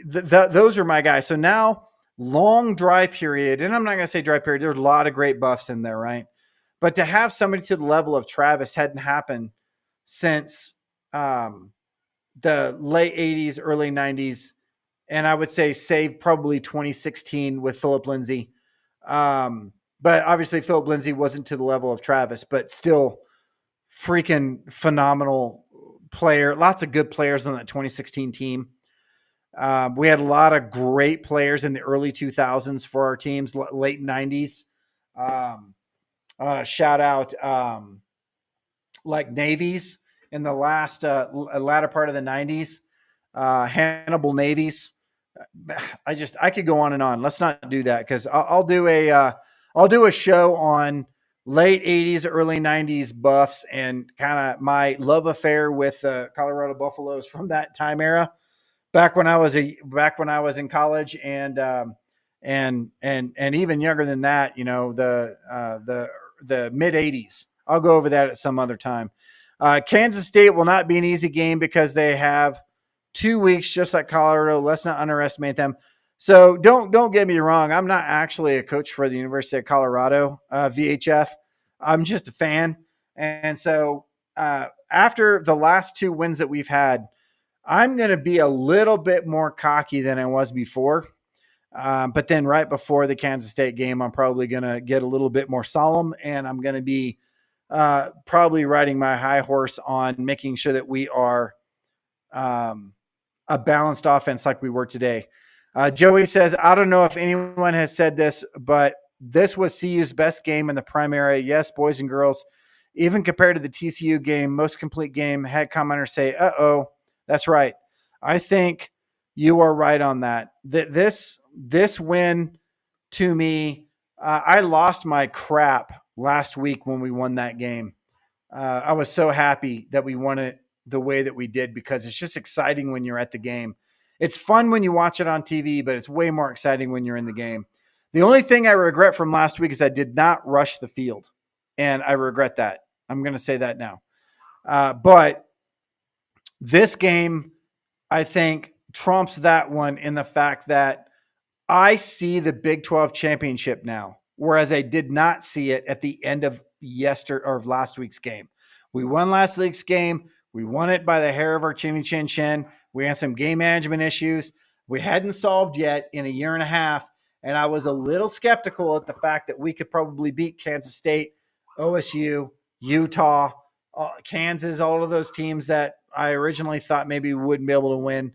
those are my guys. So now long dry period, and I'm not going to say dry period. There's a lot of great buffs in there, right? But to have somebody to the level of Travis hadn't happened since the late 80s, early 90s. And I would say save probably 2016 with Philip Lindsay. But obviously Philip Lindsay wasn't to the level of Travis, but still freaking phenomenal player. Lots of good players on that 2016 team. We had a lot of great players in the early 2000s for our teams, late 90s. Shout out like Navies in the last latter part of the 90s. Hannibal Navies. I could go on and on. Let's not do that because I'll do a show on late 80s, early 90s buffs and kind of my love affair with the Colorado Buffaloes from that time era. Back when I was in college and even younger than that, you know, the mid 80s. I'll go over that at some other time. Kansas State will not be an easy game because they have 2 weeks, just like Colorado. Let's not underestimate them. So don't get me wrong. I'm not actually a coach for the University of Colorado, VHF. I'm just a fan. And so after the last 2 wins that we've had, I'm going to be a little bit more cocky than I was before. But then right before the Kansas State game, I'm probably going to get a little bit more solemn, and I'm going to be probably riding my high horse on making sure that we are a balanced offense like we were today. Joey says, I don't know if anyone has said this, but this was CU's best game in the primary. Yes, boys and girls, even compared to the TCU game, most complete game, had commenters say, uh-oh, that's right. I think you are right on that. This win to me, I lost my crap last week when we won that game. I was so happy that we won it the way that we did because it's just exciting when you're at the game. It's fun when you watch it on TV, but it's way more exciting when you're in the game. The only thing I regret from last week is I did not rush the field, and I regret that. I'm going to say that now. But this game, I think, trumps that one in the fact that I see the Big 12 championship now, whereas I did not see it at the end of last week's game. We won last week's game. We won it by the hair of our chinny chin chin. We had some game management issues we hadn't solved yet in a year and a half, and I was a little skeptical at the fact that we could probably beat Kansas State, OSU, Utah, Kansas, all of those teams that I originally thought maybe we wouldn't be able to win.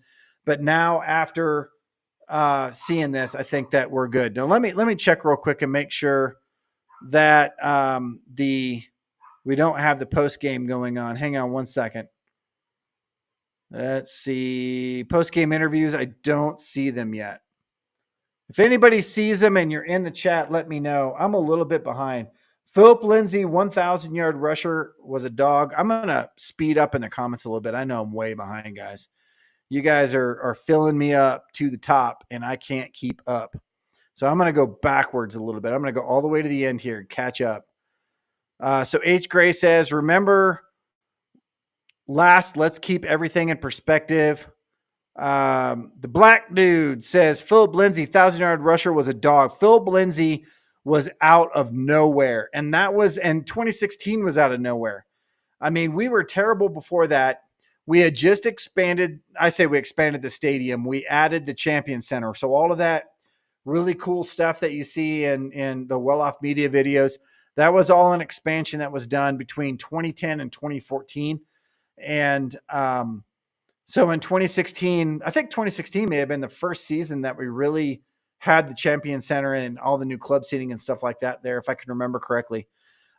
But now after seeing this, I think that we're good. Now let me check real quick and make sure that we don't have the post game going on. Hang on one second. Let's see. Post game interviews. I don't see them yet. If anybody sees them and you're in the chat, let me know. I'm a little bit behind. Philip Lindsay, 1,000-yard rusher, was a dog. I'm going to speed up in the comments a little bit. I know I'm way behind, guys. You guys are filling me up to the top, and I can't keep up. So I'm going to go backwards a little bit. I'm going to go all the way to the end here and catch up. So H. Gray says, remember let's keep everything in perspective. The black dude says, Philip Lindsay, 1,000-yard rusher, was a dog. Philip Lindsay was out of nowhere. And 2016 was out of nowhere. I mean, we were terrible before that. We had just expanded. I say we expanded the stadium. We added the Champion Center. So all of that really cool stuff that you see in the Well-Off Media videos, that was all an expansion that was done between 2010 and 2014. And so in 2016, I think 2016 may have been the first season that we really had the Champion Center and all the new club seating and stuff like that there, if I can remember correctly.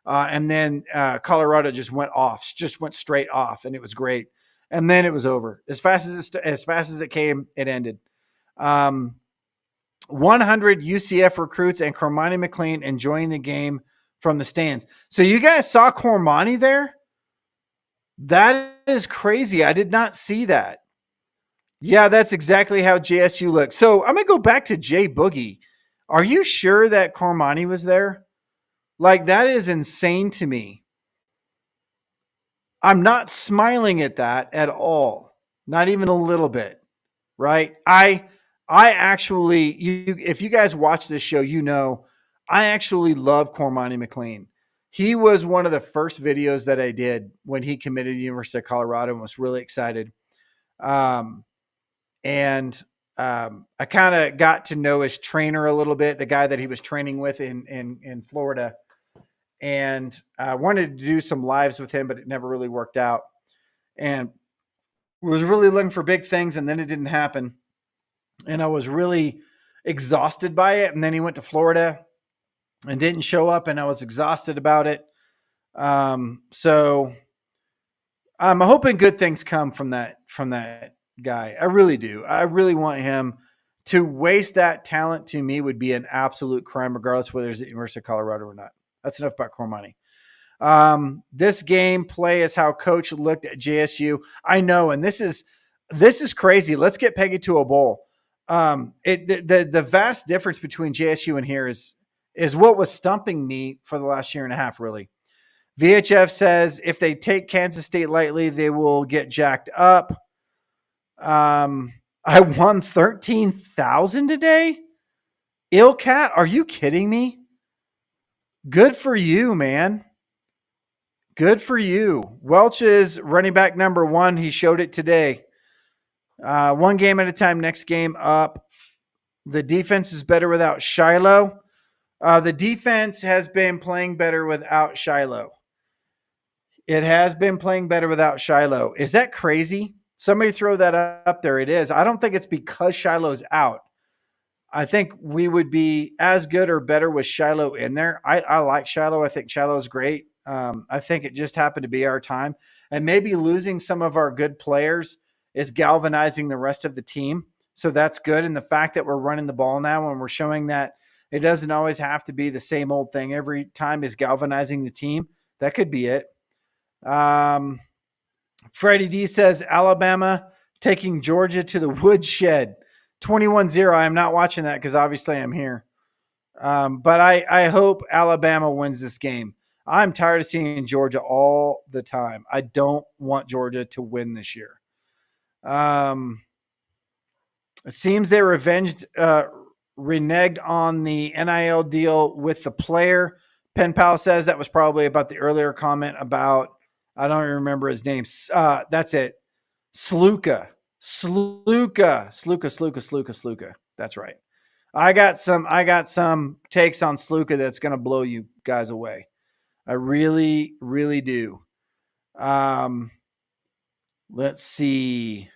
And then Colorado just went straight off, and it was great. And then it was over. As fast as it came, it ended. 100 UCF recruits and Cormani McLean enjoying the game from the stands. So you guys saw Cormani there? That is crazy. I did not see that. Yeah, that's exactly how JSU looked. So I'm going to go back to Jay Boogie. Are you sure that Cormani was there? Like, that is insane to me. I'm not smiling at that at all. Not even a little bit, right? I actually, if you guys watch this show, you know, I actually love Cormani McLean. He was one of the first videos that I did when he committed to the University of Colorado and was really excited. I kind of got to know his trainer a little bit, the guy that he was training with in Florida. And I wanted to do some lives with him, but it never really worked out. And was really looking for big things, and then it didn't happen. And I was really exhausted by it. And then he went to Florida and didn't show up, and I was exhausted about it. So I'm hoping good things come from that guy. I really do. I really want him. To waste that talent, to me, would be an absolute crime, regardless whether it's at the University of Colorado or not. That's enough about Cormani. This game play is how coach looked at JSU. I know, and this is crazy. Let's get Peggy to a bowl. The vast difference between JSU and here is what was stumping me for the last year and a half, really. VHF says if they take Kansas State lightly, they will get jacked up. I won 13,000 today. Illcat, are you kidding me? Good for you, man. Good for you. Welch is running back number 1. He showed it today. One game at a time, next game up. The defense is better without Shiloh. The defense has been playing better without Shiloh. It has been playing better without Shiloh. Is that crazy? Somebody throw that up there. It is. I don't think it's because Shiloh's out. I think we would be as good or better with Shiloh in there. I like Shiloh. I think Shiloh's great. I think it just happened to be our time. And maybe losing some of our good players is galvanizing the rest of the team. So that's good. And the fact that we're running the ball now and we're showing that it doesn't always have to be the same old thing every time is galvanizing the team. That could be it. Freddie D says Alabama taking Georgia to the woodshed. 21-0. I'm not watching that because obviously I'm here. But I hope Alabama wins this game. I'm tired of seeing Georgia all the time. I don't want Georgia to win this year. It seems they reneged on the NIL deal with the player. Pen Pal says that was probably about the earlier comment about, I don't even remember his name. That's it. Sluka. That's right. I got some takes on Sluka that's going to blow you guys away. I really, really do. Let's see.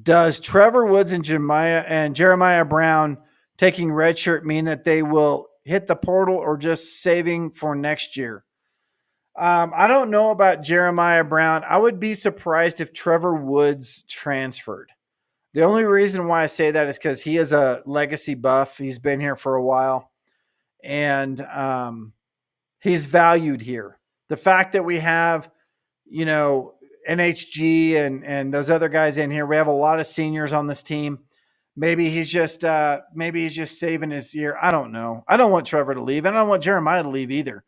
Does Trevor Woods and Jeremiah Brown taking redshirt mean that they will hit the portal or just saving for next year? I don't know about Jeremiah Brown. I would be surprised if Trevor Woods transferred. The only reason why I say that is because he is a legacy buff. He's been here for a while, and he's valued here. The fact that we have, NHG and those other guys in here, we have a lot of seniors on this team. Maybe he's just saving his year. I don't know. I don't want Trevor to leave, and I don't want Jeremiah to leave either.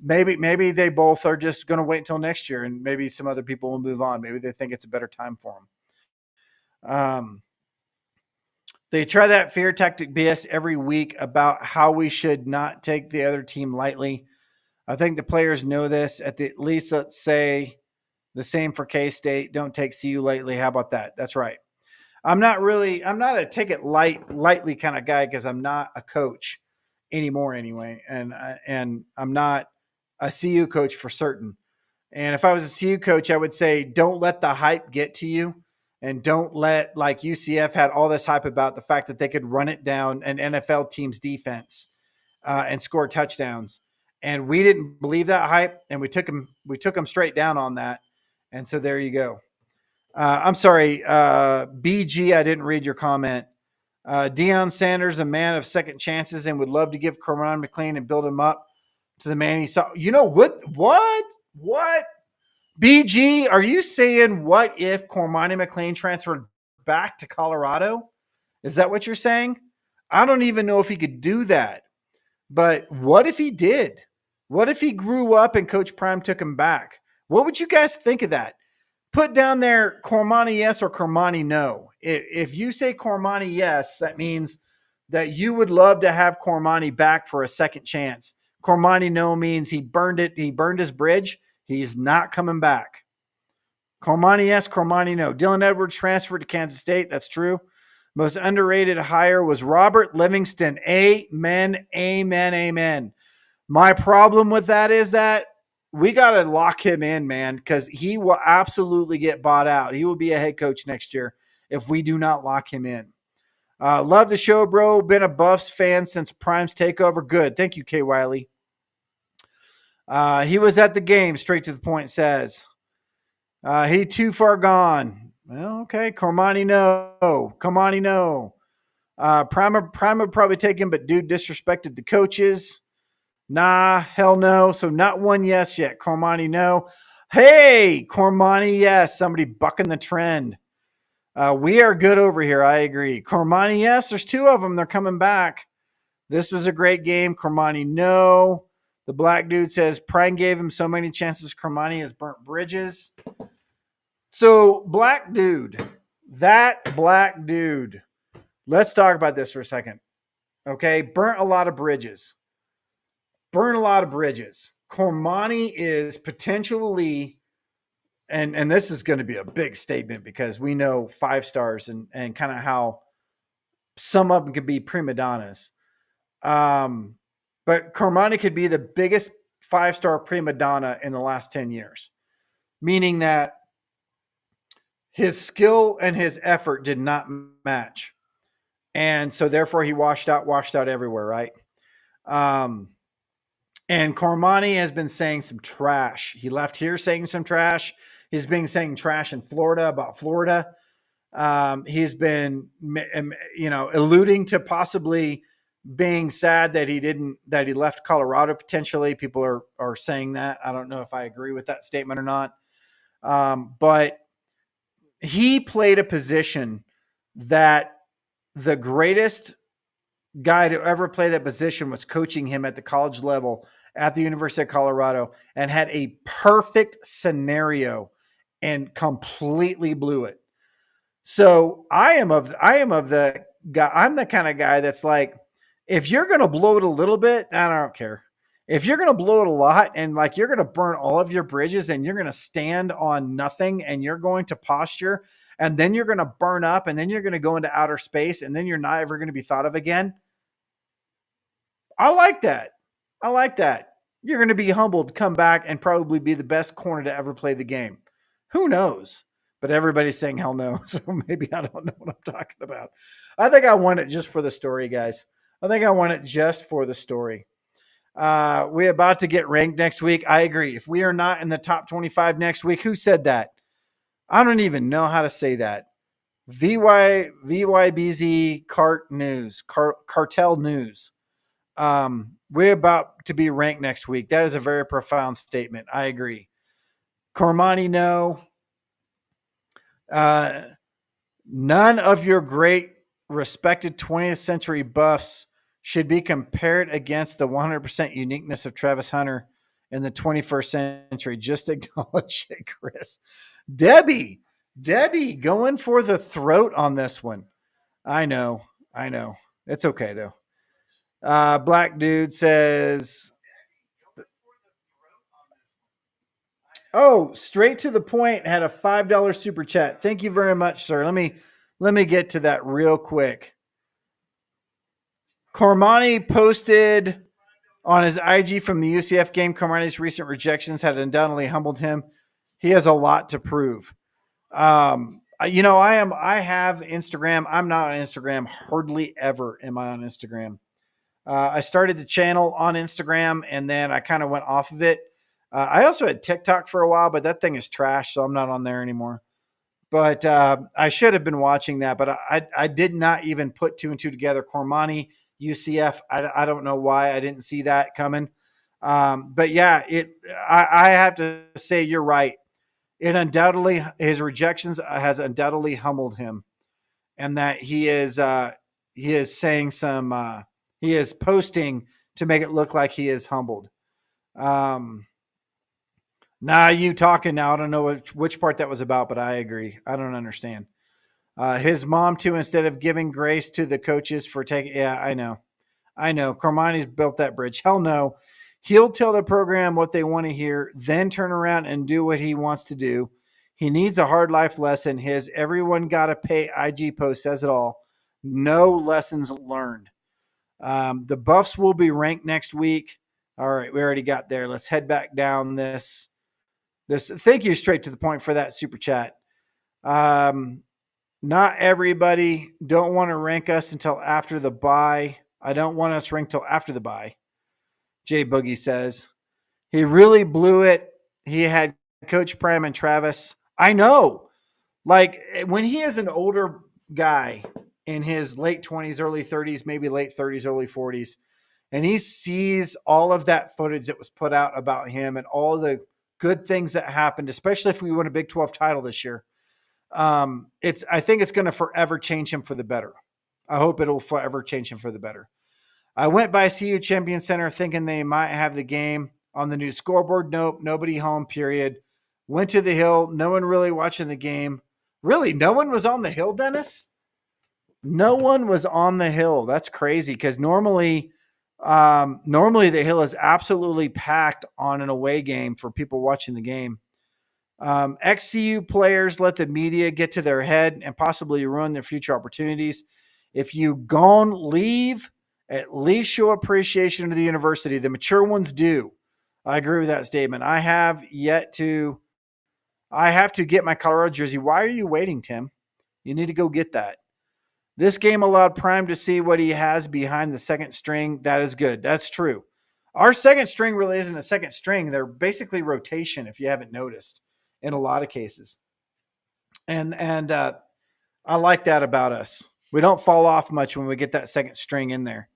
Maybe they both are just going to wait until next year, and maybe some other people will move on. Maybe they think it's a better time for them. They try that fear tactic BS every week about how we should not take the other team lightly. I think the players know this. At least, let's say the same for K-State. Don't take CU lightly. How about that? That's right. I'm not a take it lightly kind of guy because I'm not a coach anymore anyway. And I'm not a CU coach for certain. And if I was a CU coach, I would say, don't let the hype get to you. And don't let, like UCF had all this hype about the fact that they could run it down an NFL team's defense and score touchdowns. And we didn't believe that hype, and we took them straight down on that. And so there you go. I'm sorry, BG, I didn't read your comment. Deion Sanders, a man of second chances, and would love to give Cormani McLean and build him up to the man he saw. You know what? What? BG, are you saying what if Cormani McLean transferred back to Colorado? Is that what you're saying? I don't even know if he could do that. But what if he did? What if he grew up and Coach Prime took him back? What would you guys think of that? Put down there Cormani yes or Cormani no. If you say Cormani yes, that means that you would love to have Cormani back for a second chance. Cormani no means he burned his bridge. He's not coming back. Cormani yes, Cormani no. Dylan Edwards transferred to Kansas State. That's true. Most underrated hire was Robert Livingston. Amen, amen, amen. My problem with that is that we got to lock him in, man, because he will absolutely get bought out. He will be a head coach next year if we do not lock him in. Love the show, bro. Been a Buffs fan since Prime's takeover. Good. Thank you, K. Wiley. He was at the game, straight to the point, says. He too far gone. Well, okay. Cormani, no. Cormani, no. Prime would probably take him, but dude disrespected the coaches. Nah, hell no. So not one yes yet. Cormani, no. Hey, Cormani, yes. Somebody bucking the trend. We are good over here. I agree. Cormani, yes. There's two of them. They're coming back. This was a great game. Cormani, no. The black dude says Prime gave him so many chances. Cormani has burnt bridges. So black dude, that black dude. Let's talk about this for a second. Okay. Burnt a lot of bridges. Cormani is potentially, and this is going to be a big statement because we know 5 stars and kind of how some of them could be prima donnas. But Cormani could be the biggest 5-star prima donna in the last 10 years, meaning that his skill and his effort did not match. And so therefore he washed out everywhere, right? And Cormani has been saying some trash. He left here saying some trash. He's been saying trash in Florida about Florida. He's been, alluding to possibly being sad that he left Colorado potentially. People are saying that. I don't know if I agree with that statement or not. But he played a position that the greatest guy to ever play that position was coaching him at the college level at the University of Colorado and had a perfect scenario and completely blew it. So I'm the kind of guy that's like, if you're going to blow it a little bit, I don't care. If you're going to blow it a lot and like you're going to burn all of your bridges and you're going to stand on nothing and you're going to posture and then you're going to burn up and then you're going to go into outer space and then you're not ever going to be thought of again. I like that. You're going to be humbled, come back and probably be the best corner to ever play the game. Who knows? but everybody's saying hell no. So maybe I don't know what I'm talking about. I think I won it just for the story, guys. I think I won it just for the story. We're about to get ranked next week. I agree. If we are not in the top 25 next week, who said that? I don't even know how to say that. VYBZ Cartel News. We're about to be ranked next week. That is a very profound statement. I agree. Cormani, no. None of your great respected 20th century buffs should be compared against the 100% uniqueness of Travis Hunter in the 21st century. Just acknowledge it, Chris. Debbie going for the throat on this one. I know. It's okay, though. Black Dude says, oh, straight to the point, had a $5 super chat. Thank you very much, sir. Let me get to that real quick. Cormani posted on his IG from the UCF game. Cormani's recent rejections had undoubtedly humbled him. He has a lot to prove. I have Instagram. I'm not on Instagram. Hardly ever am I on Instagram. I started the channel on Instagram and then I kind of went off of it. I also had TikTok for a while, but that thing is trash, so I'm not on there anymore. But I should have been watching that, but I did not even put two and two together. Cormani, UCF, I don't know why I didn't see that coming. But yeah, I have to say you're right. It undoubtedly, his rejections has undoubtedly humbled him, and that he is saying some he is posting to make it look like he is humbled. Nah, you talking now. I don't know which part that was about, but I agree. I don't understand. His mom too, instead of giving grace to the coaches for taking, yeah, I know. Cormani's built that bridge. Hell no. He'll tell the program what they want to hear, then turn around and do what he wants to do. He needs a hard life lesson. His everyone got to pay IG post says it all. No lessons learned. The Buffs will be ranked next week. All right, we already got there. Let's head back down this. Thank you straight to the point for that super chat. Not everybody don't want to rank us until after the bye. I don't want us ranked till after the bye. Jay Boogie says he really blew it. He had Coach Prime and Travis. I know, like when he is an older guy in his late 20s, early 30s, maybe late 30s, early 40s, and he sees all of that footage that was put out about him and all the good things that happened, especially if we win a Big 12 title this year. I think it's going to forever change him for the better. I hope it'll forever change him for the better. I went by CU Champion Center thinking they might have the game on the new scoreboard. Nope, nobody home, period. Went to the Hill. No one really watching the game. Really, no one was on the Hill, Dennis? No one was on the Hill. That's crazy because normally the Hill is absolutely packed on an away game for people watching the game. Ex-CU players let the media get to their head and possibly ruin their future opportunities. If you gone leave, at least show appreciation to the university. The mature ones do. I agree with that statement. I have to get my Colorado jersey. Why are you waiting, Tim? You need to go get that. This game allowed Prime to see what he has behind the second string. That is good. That's true. Our second string really isn't a second string. They're basically rotation, if you haven't noticed, in a lot of cases. And I like that about us. We don't fall off much when we get that second string in there.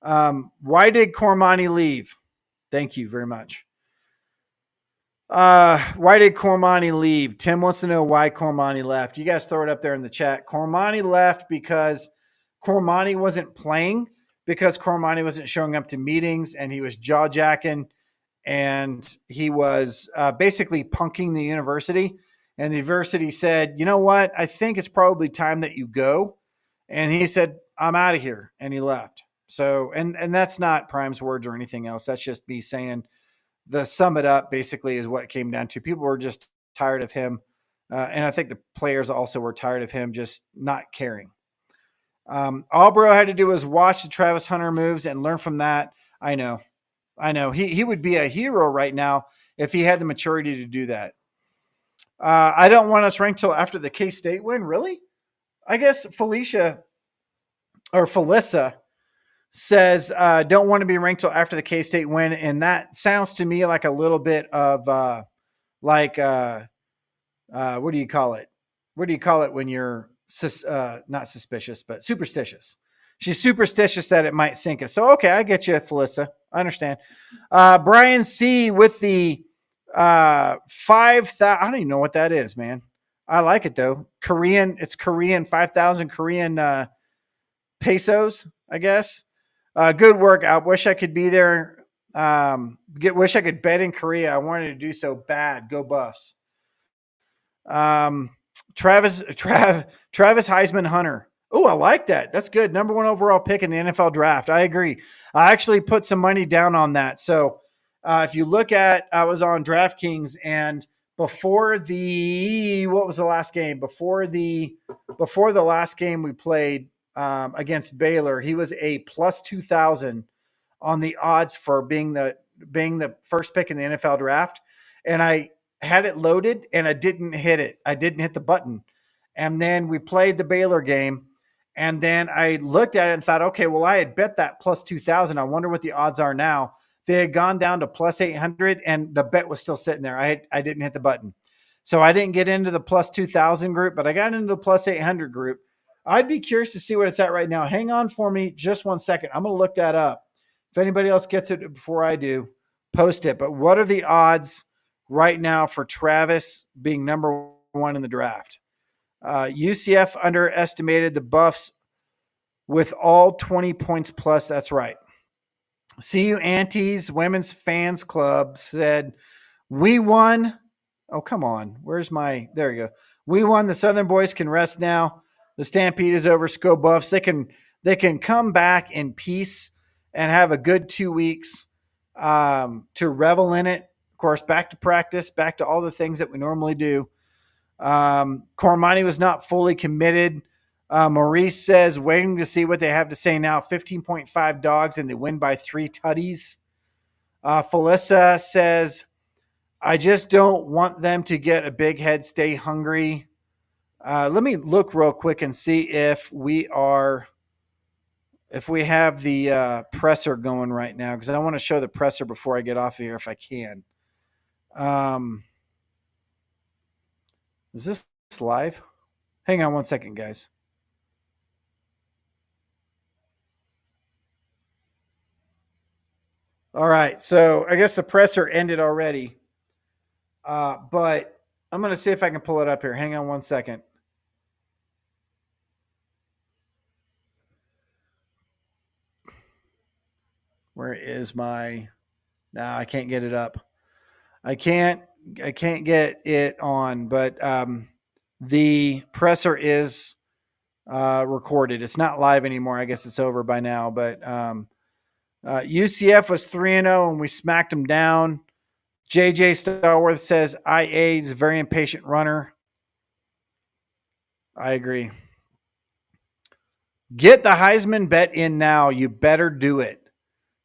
Why did Cormani leave? Thank you very much. Why did Cormani leave? Tim wants to know why Cormani left. You guys throw it up there in the chat. Cormani left because Cormani wasn't playing, because Cormani wasn't showing up to meetings, and he was jaw-jacking, and he was basically punking the university. And the university said, you know what? I think it's probably time that you go. And he said, I'm out of here. And he left. So, and that's not Prime's words or anything else. That's just me saying the sum it up basically is what it came down to. People were just tired of him. And I think the players also were tired of him just not caring. All bro had to do was watch the Travis Hunter moves and learn from that. I know. He would be a hero right now if he had the maturity to do that. I don't want us ranked till after the K-State win. Really? I guess Felicia or Felissa says don't want to be ranked till after the K-State win, and that sounds to me like a little bit of like what do you call it? What do you call it when you're not suspicious but superstitious? She's superstitious that it might sink us. So okay, I get you, Felissa. I understand. Brian C with the 5,000. I don't even know what that is, man. I like it though. Korean. It's Korean. 5,000 Korean pesos, I guess. Good work. I wish I could be there. Wish I could bet in Korea. I wanted to do so bad. Go Buffs. Travis Heisman Hunter. Oh, I like that. That's good. Number 1 overall pick in the NFL draft. I agree. I actually put some money down on that. So if you look at, I was on DraftKings, and before the, what was the last game? Before the last game we played against Baylor, he was a plus 2,000 on the odds for being the first pick in the NFL draft. And I had it loaded and I didn't hit it. I didn't hit the button. And then we played the Baylor game. And then I looked at it and thought, okay, well, I had bet that plus 2,000. I wonder what the odds are now. They had gone down to plus 800 and the bet was still sitting there. I didn't hit the button. So I didn't get into the plus 2,000 group, but I got into the plus 800 group. I'd be curious to see what it's at right now. Hang on for me just 1 second. I'm going to look that up. If anybody else gets it before I do, post it. But what are the odds right now for Travis being number 1 in the draft? UCF underestimated the Buffs with all 20 points plus. That's right. CU Aunties Women's Fans Club said, we won. Oh, come on. Where's my, there you go. We won. The Southern boys can rest now. The Stampede is over. Go Buffs. They can come back in peace and have a good 2 weeks to revel in it. Of course, back to practice, back to all the things that we normally do. Cormani was not fully committed. Maurice says, waiting to see what they have to say now. 15.5 dogs, and they win by 3 tutties. Felissa says, I just don't want them to get a big head, stay hungry. Let me look real quick and see if we have the presser going right now, because I want to show the presser before I get off of here if I can. Is this live? Hang on 1 second, guys. All right, so I guess the presser ended already, but I'm going to see if I can pull it up here. Hang on 1 second. Where is my? No, I can't get it up. I can't get it on, but the presser is recorded. It's not live anymore. I guess it's over by now, but UCF was 3-0 and we smacked them down. JJ Starworth says IA is a very impatient runner. I agree. Get the Heisman bet in now. You better do it.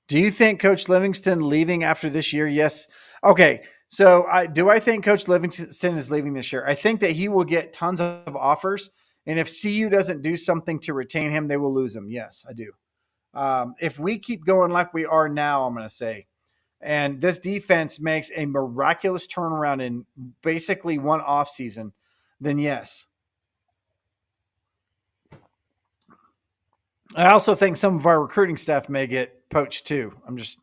Do you think Coach Livingston leaving after this year? Yes. Okay. So do I think Coach Livingston is leaving this year? I think that he will get tons of offers. And if CU doesn't do something to retain him, they will lose him. Yes, I do. If we keep going like we are now, I'm going to say, and this defense makes a miraculous turnaround in basically one offseason, then yes. I also think some of our recruiting staff may get poached too. I'm just,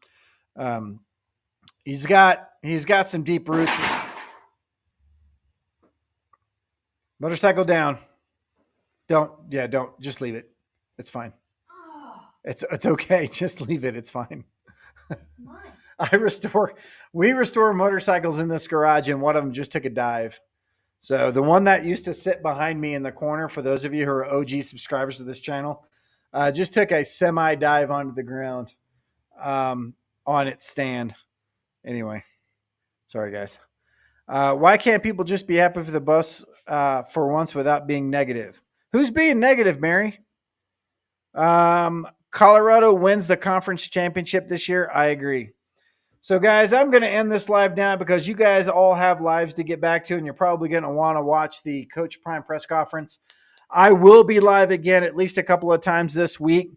he's got some deep roots. Motorcycle down. Don't just leave it. It's fine. It's okay. Just leave it. It's fine. We restore motorcycles in this garage, and one of them just took a dive. So the one that used to sit behind me in the corner, for those of you who are OG subscribers to this channel, just took a semi dive onto the ground on its stand. Anyway, sorry guys. Why can't people just be happy for the bus for once without being negative? Who's being negative, Mary? Colorado wins the conference championship this year. I agree. So, guys, I'm going to end this live now because you guys all have lives to get back to, and you're probably going to want to watch the Coach Prime press conference. I will be live again at least a couple of times this week,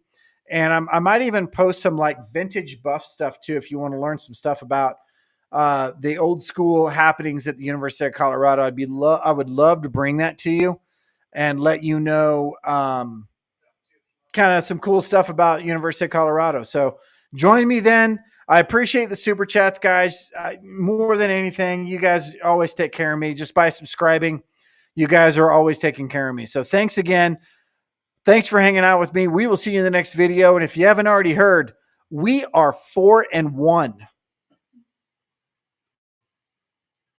and I might even post some like vintage buff stuff too if you want to learn some stuff about the old school happenings at the University of Colorado. I would love to bring that to you and let you know kind of some cool stuff about University of Colorado. So join me then. I appreciate the super chats, guys. More than anything, you guys always take care of me just by subscribing. You guys are always taking care of me. So thanks again. Thanks for hanging out with me. We will see you in the next video. And if you haven't already heard, we are 4-1